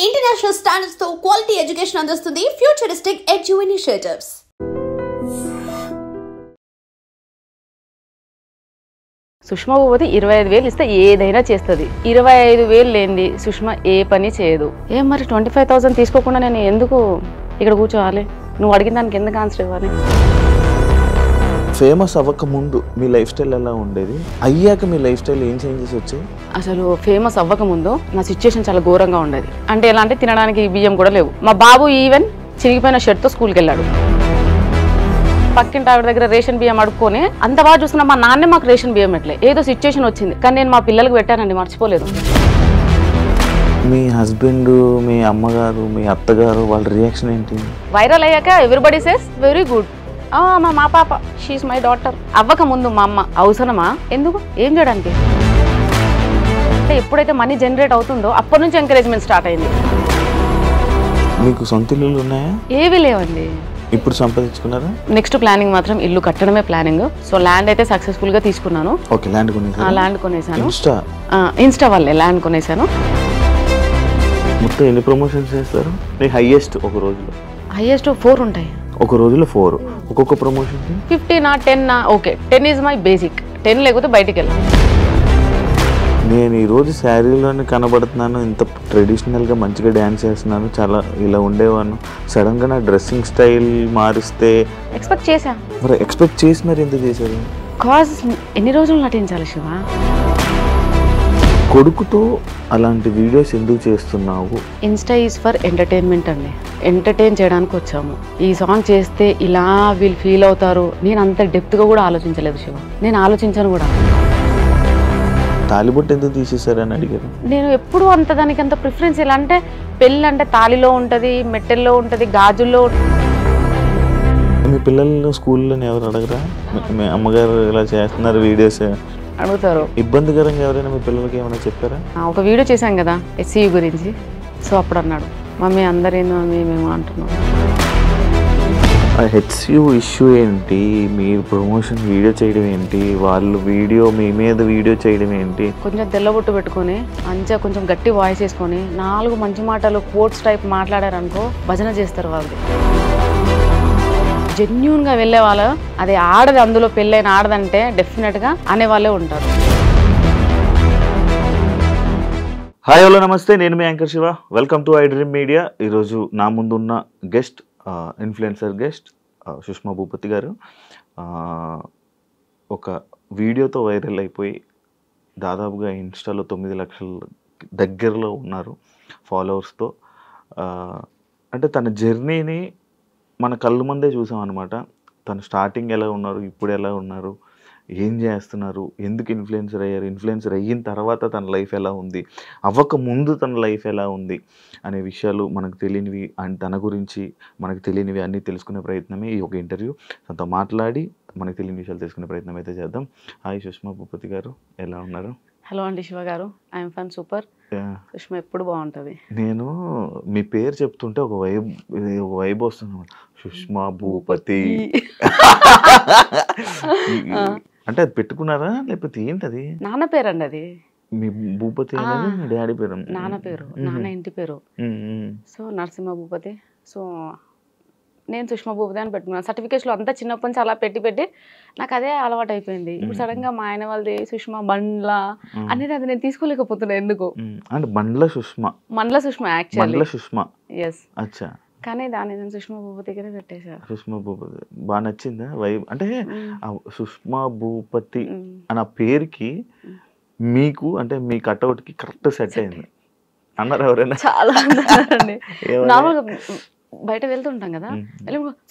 International standards తో quality education అందిస్తుంది futuristic edu initiatives. Sushma Bhupathi 25,000 ఇస్తే ఏదైనా చేస్తుంది. 25,000 లేనిది సుష్మా ఏ పని చేయదు. ఏం మరి 25,000 తీసుకోకుండా నేను ఎందుకు ఇక్కడ కూర్చోవాలి? నువ్వు అడిగిన దానికి ఎందుకు ఆన్సర్ ఇవ్వాలి? ఫేమస్ అవ్వక ముందు మీ లైఫ్ స్టైల్ ఎలా ఉండేది, అయ్యాక మీ లైఫ్ స్టైల్ ఏం చేంజెస్ వచ్చాయి? అసలు ఫేమస్ అవ్వక ముందు నా సిచ్యుయేషన్ చాలా ఘోరంగా ఉండేది. అంటే ఎలా అంటే తినడానికి బియ్యం కూడా లేవు. మా బాబు ఈవెన్ చిరిగిపోయిన షర్ట్తో స్కూల్కి వెళ్ళాడు. పక్కింటి ఆవిడ దగ్గర రేషన్ బియ్యం అడుక్కొని అంత బాగా చూస్తున్నా మా నాన్నే మాకు రేషన్ బియ్యం ఎట్లే ఏదో సిచ్యుయేషన్ వచ్చింది, కానీ నేను మా పిల్లలకు పెట్టానండి, మర్చిపోలేదు. మీ హస్బెండ్, మీ అమ్మగారు, మీ అత్తగారు వాళ్ళ రియాక్షన్ ఏంటి? వైరల్ అయ్యాక ఎవ్రీబడి సేస్ వెరీ గుడ్, మా పాప షీఈస్ మై డాటర్. అవ్వక ముందు మా అమ్మ అవసరమా, ఎందుకు, ఏం చేయడానికి? అంటే ఎప్పుడైతే మనీ జనరేట్ అవుతుందో అప్పటి నుంచి ఎంకరేజ్మెంట్ స్టార్ట్ అయింది. మీకు సొంత ఇల్లులు ఉన్నాయా? ఏవి లేవండి. ఇప్పుడు సంపాదించుకున్నారా? నెక్స్ట్ ప్లానింగ్ మాత్రం ఇల్లు కట్టడమే ప్లానింగ్. సో ల్యాండ్ అయితే సక్సెస్ఫుల్ గా తీసుకున్నాను. ఓకే, ల్యాండ్ కొనేసాను. ల్యాండ్ కొనేసాను, ఇన్స్టా వల్లే ల్యాండ్ కొనేసాను. మొత్తం ఎన్ని ప్రమోషన్స్ చేస్తారు? హైయెస్ట్ ఒక రోజులో? హైయెస్ట్ 4 ఉంటాయి. ఒక రోజులో 4. ఒక్కొక్క promotion 15 10 okay. 10 is my basic. 10 లేకపోతే బయటికి వెళ్ళి. నేను ఈరోజు శారీలోనే కనబడుతున్నాను, ఇంత ట్రెడిషనల్గా మంచిగా డ్యాన్స్ చేస్తున్నాను, చాలా ఇలా ఉండేవాను. సడన్గా నా డ్రెస్సింగ్ స్టైల్ మారిస్తే ఎక్స్పెక్ట్ చేశా. మరి ఎక్స్పెక్ట్ చేసి మరి ఎందుకు చేశారు? కాజ్ ఎన్ని రోజులు నటించాలి శివ? కొడుకుతో అలాంటి వీడియోస్ ఎందుకు చేస్తున్నావు? ఇన్స్టా ఈజ్ ఫర్ ఎంటర్టైన్మెంట్ అండి. ఎంటర్టైన్ చేయడానికి వచ్చాము. ఈ సాంగ్ చేస్తే ఇలా వీళ్ళు ఫీల్ అవుతారు, నేను అంత డెప్త్గా కూడా ఆలోచించలేదు శివ. నేను ఆలోచించాను కూడా. తాలిబొట్టు ఎందుకు తీసేశారని అడిగారు. నేను ఎప్పుడు అంత దానికి అంత ప్రిఫరెన్స్. ఎలా అంటే పెళ్ళి అంటే తాలిలో ఉంటుంది, మెట్టెల్లో ఉంటుంది, గాజుల్లో. మీ పిల్లలు స్కూల్లో ఎవరు అడగరా, మీ అమ్మగారు ఇలా చేస్తున్నారు వీడియోస్ అడుగుతారు? ఇబ్బందికరంగా ఎవరైనా మీ పిల్లలకి ఏమైనా చెప్పారా? ఒక వీడియో చేశాం కదా SCU గురించి. సో అప్పుడు అన్నాడు, మమ్మీ అందరేంది మమ్మీ మేము అంటున్నాం. HCU ఇష్యూ ఏంటి, మీరు ప్రమోషన్ వీడియో చేయడం ఏంటి, వాళ్ళు వీడియో మీ మీద వీడియో చేయడం ఏంటి? కొంచెం తెల్లబొట్టు పెట్టుకొని మంచిగా కొంచెం గట్టి వాయిస్ వేసుకొని 4 మంచి మాటలు కోట్స్ టైప్ మాట్లాడారనుకో భజన చేస్తారు వాళ్ళు. జెన్యూన్గా వెళ్ళే వాళ్ళు, అది ఆడది, అందులో పెళ్ళైన ఆడదంటే డెఫినెట్గా అనేవాళ్ళే ఉంటారు. హాయ్ హలో నమస్తే, నేను మీ anchor Shiva. Welcome to I dream media. ఈరోజు నా ముందున్న guest influencer guest Sushma Bhupathi గారు. ఒక వీడియోతో వైరల్ అయిపోయి దాదాపుగా ఇన్స్టాలో 9 లక్షల దగ్గరలో ఉన్నారు ఫాలోవర్స్తో. అంటే తన జర్నీని మన కళ్ళ ముందే చూసాం అనమాట. తను స్టార్టింగ్ ఎలా ఉన్నారు, ఇప్పుడు ఎలా ఉన్నారు, ఏం చేస్తున్నారు, ఎందుకు ఇన్ఫ్లుయెన్సర్ అయ్యారు, ఇన్ఫ్లుయెన్సర్ అయిన తర్వాత తన లైఫ్ ఎలా ఉంది, అవ్వక ముందు తన లైఫ్ ఎలా ఉంది అనే విషయాలు మనకు తెలియనివి అండ్ తన గురించి మనకు తెలియనివి అన్నీ తెలుసుకునే ప్రయత్నమే ఈ ఒక ఇంటర్వ్యూ. తనతో మాట్లాడి మనకు తెలియని విషయాలు తెలుసుకునే ప్రయత్నం అయితే చేద్దాం. హాయ్ సుష్మా భూపతి గారు, ఎలా ఉన్నారు? హలో అండి శివ గారు, ఐఎమ్ ఫన్ సూపర్. సుష్మా ఎప్పుడు బాగుంటుంది. నేను మీ పేరు చెప్తుంటే ఒక వైబ్ వస్తుంది, సుష్మా భూపతి. అంటే అది పెట్టుకున్నారా లేకపోతే ఏంటది? నాన్న పేరు అండి అది. మీ భూపతి అనేది డాడీ పేరు? నాన్న పేరు, నాన్న ఇంటి పేరు. సో నరసింహ భూపతి. సో నేను సుష్మా భూపతి అని పెట్టుకున్నాను. సర్టిఫికేట్స్లో అంతా చిన్నప్పటి నుంచి అలా పెట్టి నాకు అదే అలవాటు అయిపోయింది. ఇప్పుడు సడన్ గా మా ఆయన వాళ్ళది సుష్మా బండ్ల అనేది అది నేను తీసుకోలేకపోతున్నా ఎందుకు. అంటే బండ్ల సుష్మా, మండల సుష్మా యాక్చువల్లీ సుష్మా. ఎస్. అచ్చా. కానీ దాన్ని నేను సుష్మా భూపతిగానే పెట్టేశా. సుష్మా భూపతి బాగా నచ్చిందా వైబ్? అంటే సుష్మా భూపతి అన్న పేరుకి మీకు అంటే మీ కట్అవుట్కి కరెక్ట్ సెట్ అయింది అన్నారు ఎవరైనా? చాలా అన్నారండి. నార్మల్గా బయట వెళ్తుంటాం కదా,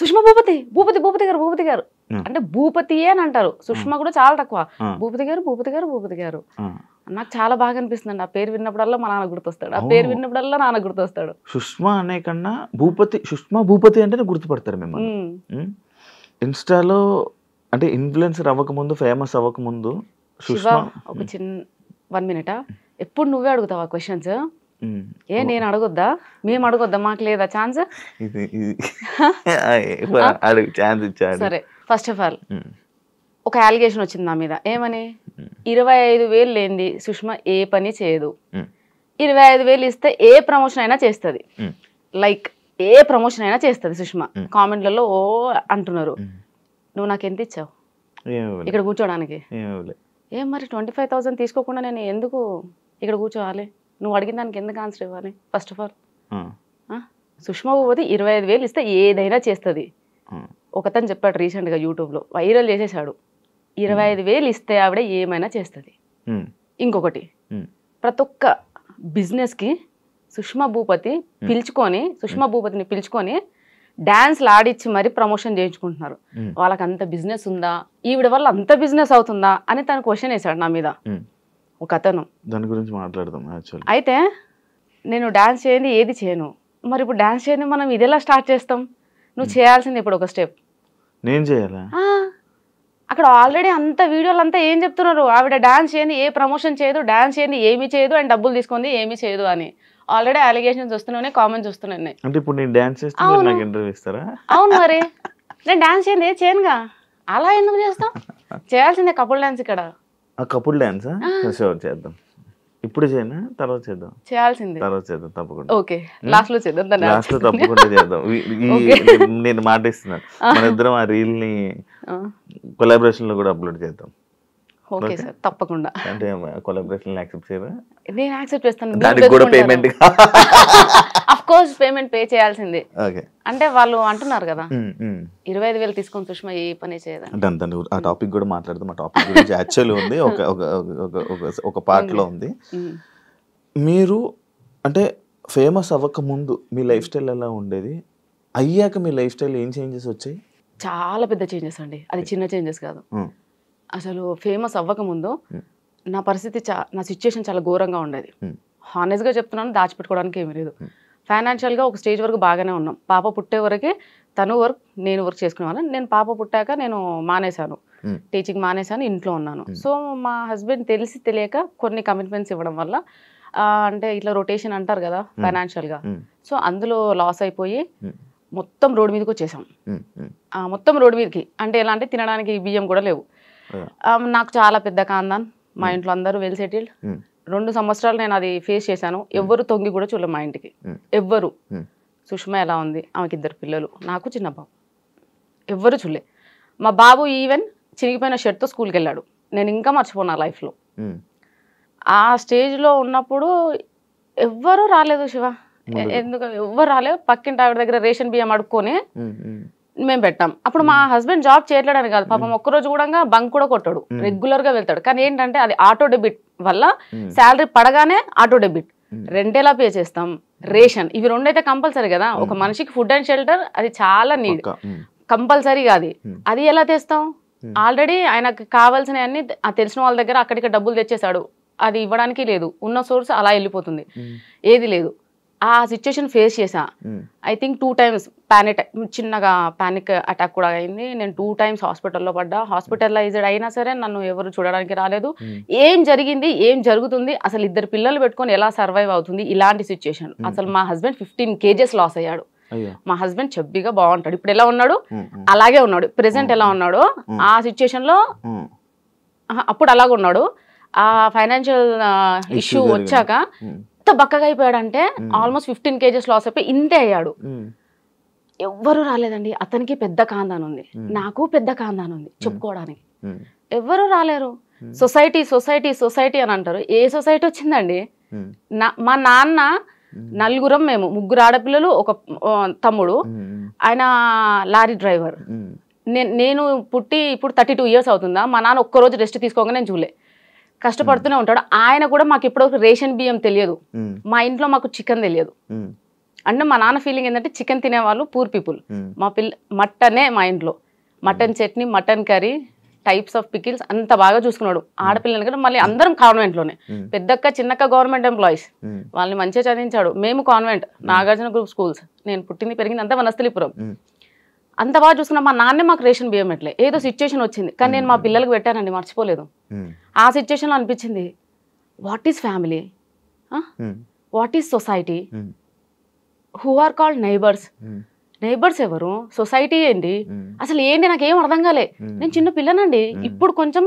సుష్మా భూపతి భూపతి భూపతి గారు భూపతి గారు అంటే భూపతి అని అంటారు. సుష్మా కూడా చాలా తక్కువ. భూపతి గారు భూపతి గారు భూపతి గారు. నాకు చాలా బాగా అనిపిస్తుంది. ఆ పేరు విన్నప్పుడల్లా మా నాన్న గుర్తొస్తాడు, ఆ పేరు విన్నప్పుడల్లా నాన్న గుర్తొస్తాడు. సుష్మా అనే కన్నా భూపతి, సుష్మా భూపతి అంటే గుర్తుపడతారు మిమ్మల్ని. ఇన్స్టాలో అంటే ఇన్ఫ్లుయెన్సర్ అవ్వకముందు, ఫేమస్ అవ్వకముందు సుష్మా. ఒక చిన్న 1 మినిట్, ఎప్పుడు నువ్వే అడుగుతావా క్వశ్చన్స్? నేను అడగొద్దా? మేము అడగొద్దా? మాకు లేదా ఛాన్స్? సరే, ఫస్ట్ ఆఫ్ ఆల్ ఒక అలిగేషన్ వచ్చింది నా మీద. ఏమని? 25,000 లేనిది సుష్మా ఏ పని చేయదు. 25,000 ఇస్తే ఏ ప్రమోషన్ అయినా చేస్తుంది. లైక్ ఏ ప్రమోషన్ అయినా చేస్తుంది సుష్మా. కామెంట్లలో ఓ అంటున్నారు, నువ్వు నాకు ఎంత ఇచ్చావు ఇక్కడ కూర్చోడానికి? ఏం మరి 25,000 తీసుకోకుండా నేను ఎందుకు ఇక్కడ కూర్చోవాలి? నువ్వు అడిగిన దానికి ఎందుకు ఆన్సర్ ఇవ్వాలి? First of all Sushma Bhupathi 25,000 ఇస్తే ఏదైనా చేస్తుంది. ఒకతను చెప్పాడు రీసెంట్గా యూట్యూబ్లో, వైరల్ చేసేసాడు. 25,000 ఇస్తే ఆవిడ ఏమైనా చేస్తుంది. ఇంకొకటి, ప్రతి ఒక్క బిజినెస్కి సుష్మా భూపతిని పిలుచుకొని డాన్స్లు ఆడిచ్చి మరి ప్రమోషన్ చేయించుకుంటున్నారు. వాళ్ళకి అంత బిజినెస్ ఉందా, ఈవిడ వల్ల అంత బిజినెస్ అవుతుందా అని తను క్వశ్చన్ వేశాడు నా మీద ఒక అతను. దాని గురించి మాట్లాడదాం. అయితే నేను డాన్స్ చేయండి ఏది చేయను, మరి ఇప్పుడు డాన్స్ చేయండి మనం ఇది ఎలా స్టార్ట్ చేస్తాం? నువ్వు చేయాల్సింది ఇప్పుడు ఒక స్టెప్. నేను చేయాలా? అక్కడ ఆల్రెడీ అంత వీడియోలు అంతా ఏం చెప్తున్నారు, ఆవిడ డాన్స్ చేయండి ఏ ప్రమోషన్ చేయదు, డాన్స్ చేయండి ఏమీ చేయదు, అండ్ డబ్బులు తీసుకుంది ఏమీ చేయదు అని ఆల్రెడీ అలిగేషన్స్ వస్తున్నాయి, కామెంట్స్ వస్తున్నాయి. అంటే ఇప్పుడు నేను డాన్స్ చేస్తే నాకు ఇంటర్వ్యూ ఇస్తారా? అవును, మరి నేను డాన్స్ చేయండి ఏ చేయనుగా, అలా ఎందుకు చేస్తాం? చేయాల్సిందే కపుల్ డాన్స్. ఇక్కడ కపుల్ డాన్స్ చేద్దాం. ఇప్పుడు చేయనా తర్వాత చేద్దాం? చేయాల్సిందే, తర్వాత చేద్దాం తప్పకుండా. ఓకే, లాస్ట్ లో చేద్దాం. లాస్ట్ లో తప్పకుండా చేద్దాం. నేను మాట ఇస్తున్నాను, మన ఇద్దరం ఆ రీల్ ని కొలాబరేషన్ లో కూడా అప్లోడ్ చేద్దాం. ఓకే సార్, తప్పకుండా. అంటే కొలాబరేషన్ యాక్సెప్ట్ చేయరా? నేను యాక్సెప్ట్ చేస్తాను. దానికి కూడా payment of course payment pay చేయాల్సిందే. అంటే వాళ్ళు అంటున్నారు కదా 25,000 తీసుకొని సుష్మా ఏ పని చేయదా. ఆ టాపిక్ కూడా మాట్లాడదాం. ఆ టాపిక్ గురించి యాక్చువల్లీ ఉంది ఒక పార్ట్ లో ఉంది. మీరు అంటే ఫేమస్ అవ్వక ముందు మీ లైఫ్ స్టైల్ ఎలా ఉండేది, అయ్యాక మీ లైఫ్ స్టైల్ ఏం చేంజెస్ వచ్చాయి? చాలా పెద్ద చేంజెస్ అండి, అది చిన్న చేంజెస్ కాదు. అసలు ఫేమస్ అవ్వకముందు నా పరిస్థితి నా సిచ్యుయేషన్ చాలా ఘోరంగా ఉండేది. హానెస్ట్గా చెప్తున్నాను, దాచిపెట్టుకోవడానికి ఏమీ లేదు. ఫైనాన్షియల్గా ఒక స్టేజ్ వరకు బాగానే ఉన్నాం. పాప పుట్టే వరకే తను వర్క్ నేను వర్క్ చేసుకునేవాళ్ళం. నేను పాప పుట్టాక నేను మానేశాను, టీచింగ్ మానేశాను, ఇంట్లో ఉన్నాను. సో మా హస్బెండ్ తెలిసి తెలియక కొన్ని కమిట్మెంట్స్ ఇవ్వడం వల్ల అంటే ఇట్లా రొటేషన్ అంటారు కదా ఫైనాన్షియల్గా, సో అందులో లాస్ అయిపోయి మొత్తం రోడ్డు మీదకి వచ్చేసాం. మొత్తం రోడ్డు మీదకి అంటే ఎలా అంటే తినడానికి బియ్యం కూడా లేవు. నాకు చాలా పెద్ద కాందాన్, మా ఇంట్లో అందరూ వెల్ సెటిల్డ్. 2 సంవత్సరాలు నేను అది ఫేస్ చేశాను. ఎవ్వరు తొంగి కూడా చూడలేదు మా ఇంటికి, ఎవ్వరు. సుష్మా ఎలా ఉంది, ఆమెకి 2 పిల్లలు, నాకు చిన్న బాబు, ఎవ్వరు చూడలే. మా బాబు ఈవెన్ చిరిగిపోయిన షర్ట్తో స్కూల్కి వెళ్ళాడు. నేను ఇంకా మర్చిపోనా లైఫ్లో. ఆ స్టేజ్లో ఉన్నప్పుడు ఎవ్వరూ రాలేదు శివ, ఎందుకు ఎవ్వరు రాలేదు. పక్కింటి ఆవిడ దగ్గర రేషన్ బియ్యం అడుక్కొని మేము పెట్టాం. అప్పుడు మా హస్బెండ్ జాబ్ చేయట్లేదని కాదు, పాపం ఒక్కరోజు కూడా బంక్ కూడా కొట్టాడు, రెగ్యులర్ గా వెళ్తాడు. కానీ ఏంటంటే అది ఆటో డెబిట్ వల్ల శాలరీ పడగానే ఆటో డెబిట్, రెంట్ ఎలా పే చేస్తాం, రేషన్, ఇవి 2 అయితే కంపల్సరీ కదా. ఒక మనిషికి ఫుడ్ అండ్ షెల్టర్ అది చాలా నీడ్, కంపల్సరీగా అది ఎలా తెస్తాం? ఆల్రెడీ ఆయనకు కావాల్సినవన్నీ తెలిసిన వాళ్ళ దగ్గర అక్కడికి డబ్బులు తెచ్చేసాడు, అది ఇవ్వడానికి లేదు. ఉన్న సోర్స్ అలా వెళ్ళిపోతుంది, ఏది లేదు. ఆ సిచ్యుయేషన్ ఫేస్ చేసా. ఐ థింక్ 2 times చిన్నగా పానిక్ అటాక్ కూడా అయింది. నేను 2 times హాస్పిటల్లో పడ్డా. హాస్పిటలైజ్డ్ అయినా సరే నన్ను ఎవరు చూడడానికి రాలేదు. ఏం జరిగింది, ఏం జరుగుతుంది, అసలు 2 పిల్లలు పెట్టుకొని ఎలా సర్వైవ్ అవుతుంది, ఇలాంటి సిచ్యుయేషన్. అసలు మా హస్బెండ్ 15 kgs లాస్ అయ్యాడు. మా హస్బెండ్ చెబ్బిగా బాగుంటాడు, ఇప్పుడు ఎలా ఉన్నాడు అలాగే ఉన్నాడు. ప్రెసెంట్ ఎలా ఉన్నాడో ఆ సిచ్యుయేషన్ లో అప్పుడు అలాగే ఉన్నాడు. ఆ ఫైనాన్షియల్ ఇష్యూ వచ్చాక ఎంత బక్కగా అయిపోయాడంటే ఆల్మోస్ట్ 15 kgs లాస్ అయిపోయి ఇంతే అయ్యాడు. ఎవ్వరూ రాలేదండి. అతనికి పెద్ద కాందాన్ ఉంది, నాకు పెద్ద కాందాన్ ఉంది, చెప్పుకోవడానికి ఎవ్వరూ రాలేరు. సొసైటీ సొసైటీ సొసైటీ అని అంటారు. ఏ సొసైటీ వచ్చిందండి? మా నాన్న నలుగురం, మేము 3 ఆడపిల్లలు, ఒక తమ్ముడు, ఆయన లారీ డ్రైవర్. నేను పుట్టి ఇప్పుడు 32 years అవుతుందా, మా నాన్న ఒక్కరోజు రెస్ట్ తీసుకోగా నేను చూడలే, కష్టపడుతూనే ఉంటాడు. ఆయన కూడా మాకు ఇప్పటివరకు రేషన్ బియ్యం తెలియదు, మా ఇంట్లో మాకు చికెన్ తెలియదు. అంటే మా నాన్న ఫీలింగ్ ఏంటంటే చికెన్ తినేవాళ్ళు పూర్ పీపుల్. మా మటనే మా ఇంట్లో, mutton chutney, mutton curry, types of pickles అంత బాగా చూసుకున్నాడు. ఆడపిల్లలు కదా, మళ్ళీ అందరం కాన్వెంట్లోనే, పెద్దక్క చిన్నక్క గవర్నమెంట్ ఎంప్లాయీస్, వాళ్ళని మంచిగా చదివించాడు. మేము కాన్వెంట్, నాగార్జున గ్రూప్ స్కూల్స్, నేను పుట్టింది పెరిగింది అంతా వనస్థలిపురం, అంత బాగా చూసుకున్నా. మా నాన్నే మాకు రేషన్ బియ్యం ఎట్లే, ఏదో సిచ్యుయేషన్ వచ్చింది కానీ నేను మా పిల్లలకు పెట్టానండి, మర్చిపోలేదు. ఆ సిచ్యుయేషన్లో అనిపించింది, what is family, what is society, who are called neighbours, neighbours ఎవరు, సొసైటీ ఏంటి, అసలు ఏంటి నాకేం అర్థం కాలే. నేను చిన్న పిల్లనండి. ఇప్పుడు కొంచెం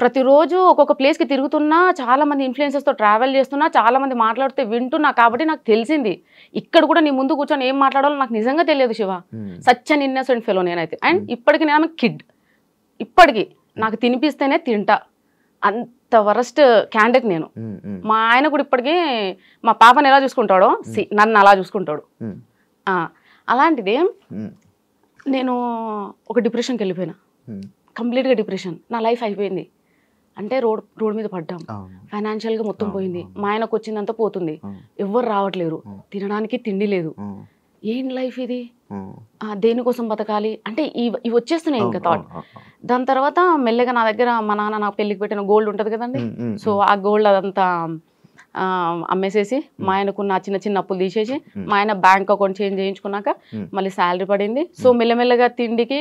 ప్రతిరోజు ఒక్కొక్క ప్లేస్కి తిరుగుతున్నా, చాలా మంది ఇన్ఫ్లుయెన్సర్స్తో ట్రావెల్ చేస్తున్నా, చాలా మంది మాట్లాడితే వింటున్నా, కాబట్టి నాకు తెలిసింది ఇక్కడ కూడా నీ ముందు కూర్చొని ఏం మాట్లాడాలో నాకు నిజంగా తెలియదు Shiva. Such an innocent fellow నేనైతే. అండ్ ఇప్పటికి నేను కిడ్, ఇప్పటికి నాకు తినిపిస్తేనే తింటా, అంత వరస్ట్ క్యాండిడేట్ నేను. మా ఆయన కూడా ఇప్పటికీ మా పాపని ఎలా చూసుకుంటాడో నన్ను అలా చూసుకుంటాడు. అలాంటిది నేను ఒక డిప్రెషన్కి వెళ్ళిపోయినా, కంప్లీట్గా డిప్రెషన్. నా లైఫ్ అయిపోయింది అంటే రోడ్ మీద పడ్డాం, ఫైనాన్షియల్గా మొత్తం పోయింది, మా ఆయనకు వచ్చిందంతా పోతుంది, ఎవ్వరు రావట్లేరు, తినడానికి తిండి లేదు, ఏం లైఫ్ ఇది, దేనికోసం బతకాలి అంటే ఇవి వచ్చేస్తున్నాయి ఇంకా థాట్. దాని తర్వాత మెల్లగా నా దగ్గర మా నాన్న నాకు పెళ్ళికి పెట్టిన గోల్డ్ ఉంటుంది కదండి, సో ఆ గోల్డ్ అదంతా అమ్మేసేసి మా ఆయనకున్న చిన్న చిన్న అప్పులు తీసేసి మా ఆయన బ్యాంక్ అకౌంట్ చేంజ్ చేయించుకున్నాక మళ్ళీ శాలరీ పడింది. సో మెల్లమెల్లగా తిండికి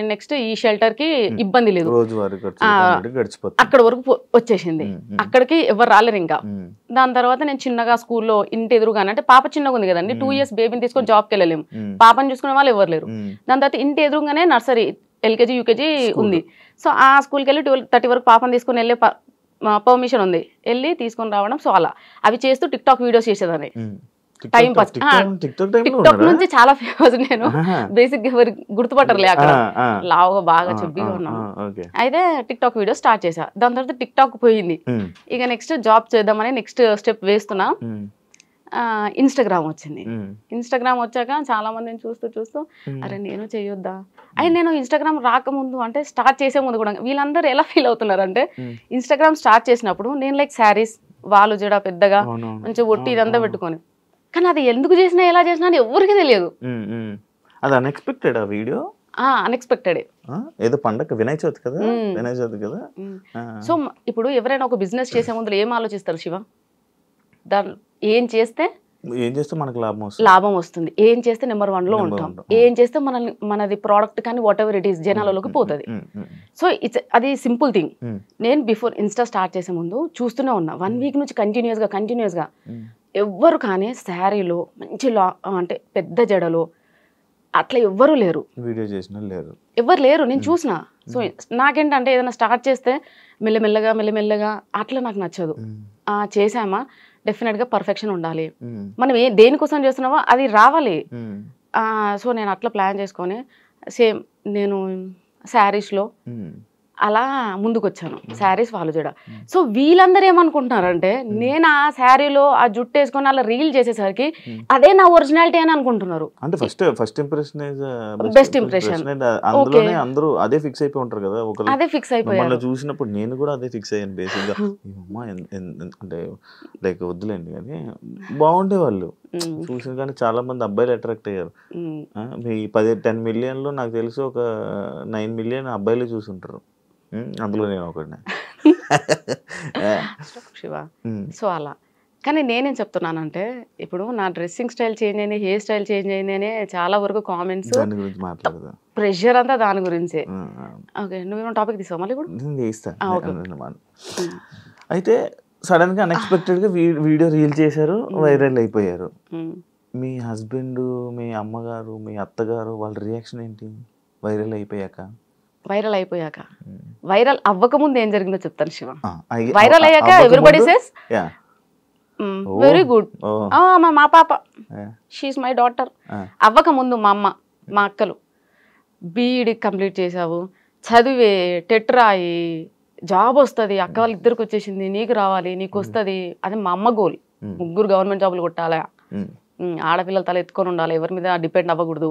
నెక్స్ట్ ఈ షెల్టర్ కి ఇబ్బంది లేదు, అక్కడ వరకు వచ్చేసింది. అక్కడికి ఎవరు రాలేరు ఇంకా. దాని తర్వాత నేను చిన్నగా స్కూల్లో ఇంటి ఎదురుగానే, అంటే పాప చిన్నగా ఉంది కదండి, 2 years బేబీని తీసుకొని జాబ్కి వెళ్ళలేము, పాపని చూసుకునే వాళ్ళు ఎవరు లేరు. దాని తర్వాత ఇంటి ఎదురుగానే నర్సరీ, LKG UKG ఉంది. సో ఆ స్కూల్కి వెళ్ళి 12:30 వరకు పాపని తీసుకొని వెళ్ళే పర్మిషన్ ఉంది, వెళ్ళి తీసుకొని రావడం. సో అలా అవి చేస్తూ టిక్టాక్ వీడియోస్ చేసేదాన్ని టైం పాస్. టిక్టాక్ నుంచి చాలా ఫేమస్ నేను, బేసిక్ ఎవరు గుర్తుపట్టరులే, అక్కడ లావుగా బాగా చెబ్బిగా ఉన్నాను. అయితే టిక్టాక్ వీడియో స్టార్ట్ చేసా. దాని తర్వాత టిక్టాక్ పోయింది. ఇక నెక్స్ట్ జాబ్ చేద్దామని నెక్స్ట్ స్టెప్ వేస్తున్నా. ఇన్స్టాగ్రామ్ వచ్చింది. ఇన్స్టాగ్రామ్ వచ్చాక చాలా మందిని చూస్తూ అరే నేను చేయొద్దా. అయితే నేను ఇన్స్టాగ్రామ్ రాకముందు, అంటే స్టార్ట్ చేసే ముందు కూడా వీళ్ళందరూ ఎలా ఫీల్ అవుతున్నారు అంటే, ఇన్స్టాగ్రామ్ స్టార్ట్ చేసినప్పుడు నేను లైక్ శారీస్, వాళ్ళు జడ పెద్దగా మంచిగా ఒట్టి ఇదంతా పెట్టుకొని, కానీ అది ఎందుకు చేసినా ఎలా చేసినా అని ఎవరికి తెలియదు. అది అన్ఎక్స్పెక్టెడ్ ఆ వీడియో, అన్ఎక్స్పెక్టెడ్. ఏదో పండగ వినాయక చవితి కదా, వినాయక చవితి కదా. సో ఇప్పుడు ఎవరైనా ఒక బిజినెస్ చేసే ముందు ఏం ఆలోచిస్తారు శివ? దాని ఏం చేస్తే మనకు లాభం వస్తుంది, ఏం చేస్తే నెంబర్ 1లో ఉంటాం, ఏం చేస్తే మనది ప్రోడక్ట్ కానీ వాట్ ఎవర్ ఇట్ ఈస్ జనాలలోకి పోతుంది. సో అది సింపుల్ థింగ్. నేను బిఫోర్ ఇన్స్టా స్టార్ట్ చేసే ముందు చూస్తూనే ఉన్నా, 1 week నుంచి కంటిన్యూస్గా ఎవ్వరు కానీ శారీలో మంచి అంటే పెద్ద జడలో అట్లా ఎవ్వరూ లేరు, వీడియో చేసిన ఎవరు లేరు, నేను చూసిన. సో నాకేంటంటే ఏదైనా స్టార్ట్ చేస్తే మెల్లమెల్లగా అట్లా నాకు నచ్చదు. చేసామా డెఫినెట్గా పర్ఫెక్షన్ ఉండాలి, మనం దేనికోసం చేస్తున్నామో అది రావాలి. సో నేను అట్లా ప్లాన్ చేసుకొని సేమ్ నేను శారీస్లో అలా ముందుకు వచ్చాను, శారీస్ వాళ్ళు చూడ. సో వీళ్ళందరూ ఏమనుకుంటున్నారంటే, నేను ఆ శారీలో ఆ జుట్టు వేసుకొని అలా రీల్ చేసేసరికి అదే నా ఒరిజినాలిటీ అని అనుకుంటున్నారు. అంటే ఫస్ట్ ఇంప్రెషన్ బెస్ట్ ఇంప్రెషన్, అందులోనే అందరూ అదే ఫిక్స్ అయిపోయి ఉంటారు కదా. అదే ఫిక్స్ అయిపోయారు. చూసినప్పుడు నేను కూడా అదే ఫిక్స్ అయ్యాను బేసిక్ గా. అంటే లైక్ వద్దులేండి కానీ బాగుండే వాళ్ళు చూసిన, కానీ చాలా మంది అబ్బాయిలు అట్రాక్ట్ అయ్యారు. మీ 10 million నాకు తెలిసి ఒక 9 million అబ్బాయిలు చూసుంటారు, అందులో నేను ఒకటి. శివ సో అలా. కానీ నేనేం చెప్తున్నానంటే, ఇప్పుడు నా డ్రెస్సింగ్ స్టైల్ చేంజ్ అయింది, హెయిర్ స్టైల్ చేంజ్ అయింది అని చాలా వరకు కామెంట్స్, ప్రెషర్ అంతా దాని గురించే. ఓకే, నువ్వేమో టాపిక్ తీసావు మళ్ళీ ఇప్పుడు. అయితే సడన్ గా అన్ఎక్స్పెక్టెడ్ గా వీడియో రీల్ చేశారు, వైరల్ అయిపోయారు. మీ హస్బెండ్, మీ అమ్మగారు, మీ అత్తగారు వాళ్ళ రియాక్షన్ ఏంటి వైరల్ అయిపోయాక? వైరల్ అవ్వకముందు ఏం జరిగిందో చెప్తాను శివ. వైరల్ అయ్యాక ఎవ్రీబడి సేస్ వెరీ గుడ్, మా పాప షీఈస్ మై డాటర్. అవ్వకముందు మా అమ్మ, మా అక్కలు బీఈడి కంప్లీట్ చేసావు, చదివే, టెట్ రాయి, జాబ్ వస్తుంది, అక్క వాళ్ళు ఇద్దరికి వచ్చేసింది, నీకు రావాలి, నీకు వస్తుంది. అది మా అమ్మ గోల్. 3 government జాబులు కొట్టాలా, ఆడపిల్లలు తల ఎత్తుకొని ఉండాలి, ఎవరి మీద డిపెండ్ అవ్వకూడదు,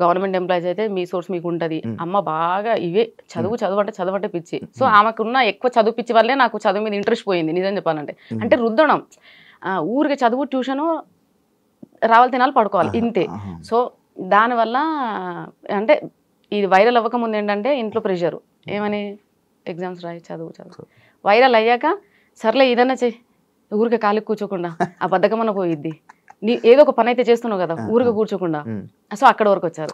గవర్నమెంట్ ఎంప్లాయీస్ అయితే మీ సోర్స్ మీకు ఉంటుంది. అమ్మ బాగా ఇవే చదువు అంటే పిచ్చి. సో ఆమెకున్న ఎక్కువ చదువు పిచ్చి వల్లే నాకు చదువు మీద ఇంట్రెస్ట్ పోయింది నిజం చెప్పాలంటే. అంటే రుద్దడం, ఊరికి చదువు, ట్యూషను, రావాలి తినాలి పడుకోవాలి ఇంతే. సో దానివల్ల అంటే ఇది వైరల్ అవ్వకముందు ఏంటంటే ఇంట్లో ప్రెషరు, ఏమని ఎగ్జామ్స్ రాయి, చదువు. వైరల్ అయ్యాక సర్లే ఏదన్నా చెయ్యి, ఊరికే ఖాళీ కూర్చోకుండా ఆ బద్ధకమన్న పోయిద్ది, నీ ఏదో ఒక పని అయితే చేస్తున్నావు కదా ఊరికే కూర్చోకుండా. సో అక్కడ వరకు వచ్చారు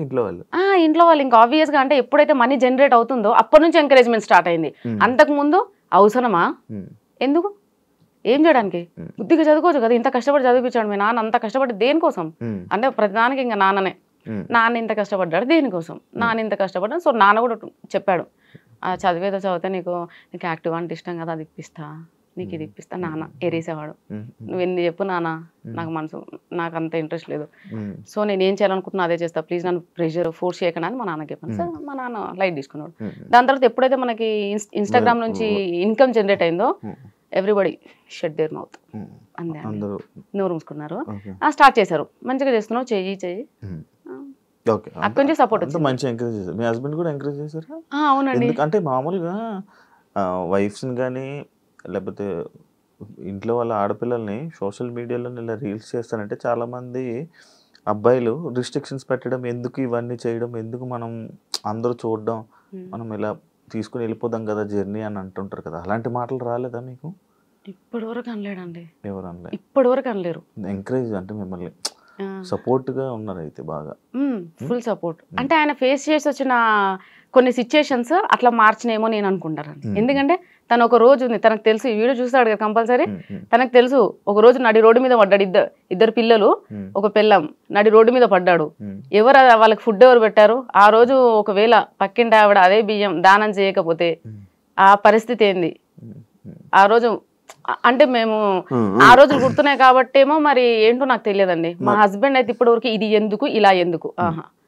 ఇంట్లో వాళ్ళు. ఇంకా ఆబ్వియస్ గా అంటే ఎప్పుడైతే మనీ జనరేట్ అవుతుందో అప్పటి నుంచి ఎంకరేజ్మెంట్ స్టార్ట్ అయింది. అంతకు ముందు అవసరమా, ఎందుకు, ఏం చేయడానికి, బుద్ధిగా చదువుకోవచ్చు కదా, ఇంత కష్టపడి చదివించాడు మీ నాన్న, అంత కష్టపడి దేనికోసం అంటే ప్రతిదానికి ఇంకా నాన్న ఇంత కష్టపడ్డాడు దేనికోసం, నాన్న ఇంత కష్టపడ్డాడు. సో నాన్న కూడా చెప్పాడు, చదివేదో చదివితే నీకు యాక్టివ్ అంటే ఇష్టం కదా, అది ఇప్పిస్తా, నీకు ఇది ఇప్పిస్తా నాన్న ఎరేసేవాడు. నువ్వు ఎన్ని చెప్పు నాన్న, నాకు అంత ఇంట్రెస్ట్ లేదు, సో నేను ఏం చేయాలనుకుంటున్నా అదే చేస్తా, ప్లీజ్ నన్ను ప్రెషర్ ఫోర్స్ చేయకుండా అని మా నాన్నకి చెప్పాను. సార్ మా నాన్న లైట్ తీసుకున్నాడు. దాని తర్వాత ఎప్పుడైతే మనకి ఇన్స్టాగ్రామ్ నుంచి ఇన్కమ్ జనరేట్ అయిందో ఎవ్రీబడి షట్ దేర్ మౌత్, అంతే నోరు మూసుకున్నారు. స్టార్ట్ చేశారు, మంచిగా చేస్తున్నావు, చెయ్యి అక్కడి నుంచి సపోర్ట్ వచ్చింది. మంచి ఎంకరేజ్ చేశారు. మీ హస్బెండ్ కూడా ఎంకరేజ్ చేశారా? అవునండి. అంటే మామూలుగా వైఫ్స్ని కానీ లేకపోతే ఇంట్లో వాళ్ళ ఆడపిల్లల్ని సోషల్ మీడియాలో ఇలా రీల్స్ చేస్తానంటే చాలామంది అబ్బాయిలు రిస్ట్రిక్షన్స్ పెట్టడం, ఎందుకు ఇవన్నీ చేయడం, ఎందుకు మనం అందరూ చూడడం, మనం ఇలా తీసుకుని వెళ్ళిపోదాం కదా జర్నీ అని అంటుంటారు కదా, అలాంటి మాటలు రాలేదా మీకు? ఇప్పటి వరకు అనలేడండి. ఎవరు అనలేదు? ఇప్పటి వరకు అనలేరు. ఎంకరేజ్ అంటే మిమ్మల్ని సపోర్ట్ గా ఉన్నారు అయితే బాగా, ఫుల్ సపోర్ట్. అంటే ఆయన ఫేస్ చేసి వచ్చిన కొన్ని సిచ్యుయేషన్స్ అట్లా మార్చినేమో నేను అనుకుంటానండి. ఎందుకంటే తను ఒక రోజు ఉంది, తనకు తెలుసు, ఈ వీడియో చూస్తాడు కదా కంపల్సరీ, తనకు తెలుసు ఒక రోజు నడి రోడ్డు మీద పడ్డాడు, ఇద్దరు పిల్లలు ఒక పిల్లం నడి రోడ్డు మీద పడ్డాడు. ఎవరు వాళ్ళకి ఫుడ్ ఎవరు పెట్టారు ఆ రోజు? ఒకవేళ పక్కింటి ఆవిడ అదే బియ్యం దానం చేయకపోతే ఆ పరిస్థితి ఏంది ఆ రోజు? అంటే మేము ఆ రోజులు గుర్తున్నాయి కాబట్టి ఏమో మరి ఏంటో నాకు తెలియదండి. మా హస్బెండ్ అయితే ఇప్పటి వరకు ఇది ఎందుకు ఇలా ఎందుకు.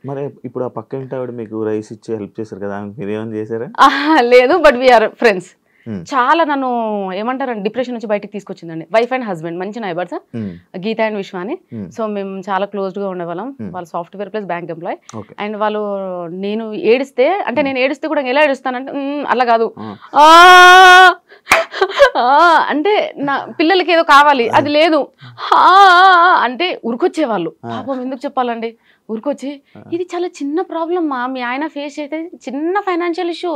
మరి ఇప్పుడు ఆ పక్క ఇంటి ఆవిడ మీకు రైస్ ఇచ్చి హెల్ప్ చేశారు కదా, మీరు ఏమైనా చేశారా? లేదు, బట్ వీఆర్ ఫ్రెండ్స్. చాలా నన్ను ఏమంటారండి డిప్రెషన్ నుంచి బయటకు తీసుకొచ్చిందండి. వైఫ్ అండ్ హస్బెండ్ మంచి నైబర్స్, గీత అండ్ విశ్వ అని. సో మేము చాలా క్లోజ్డ్ గా ఉండేవాళ్ళం. వాళ్ళు software plus bank employee. And వాళ్ళు నేను ఏడిస్తే, అంటే నేను ఏడిస్తే కూడా ఎలా ఏడుస్తానంటే అలా కాదు, అంటే నా పిల్లలకి ఏదో కావాలి అది లేదు అంటే ఉరికొచ్చేవాళ్ళు. పాపం ఎందుకు చెప్పాలండి, ఊరికొచ్చి ఇది చాలా చిన్న ప్రాబ్లం మా మీ ఆయన ఫేస్ అయితే చిన్న ఫైనాన్షియల్ ఇష్యూ,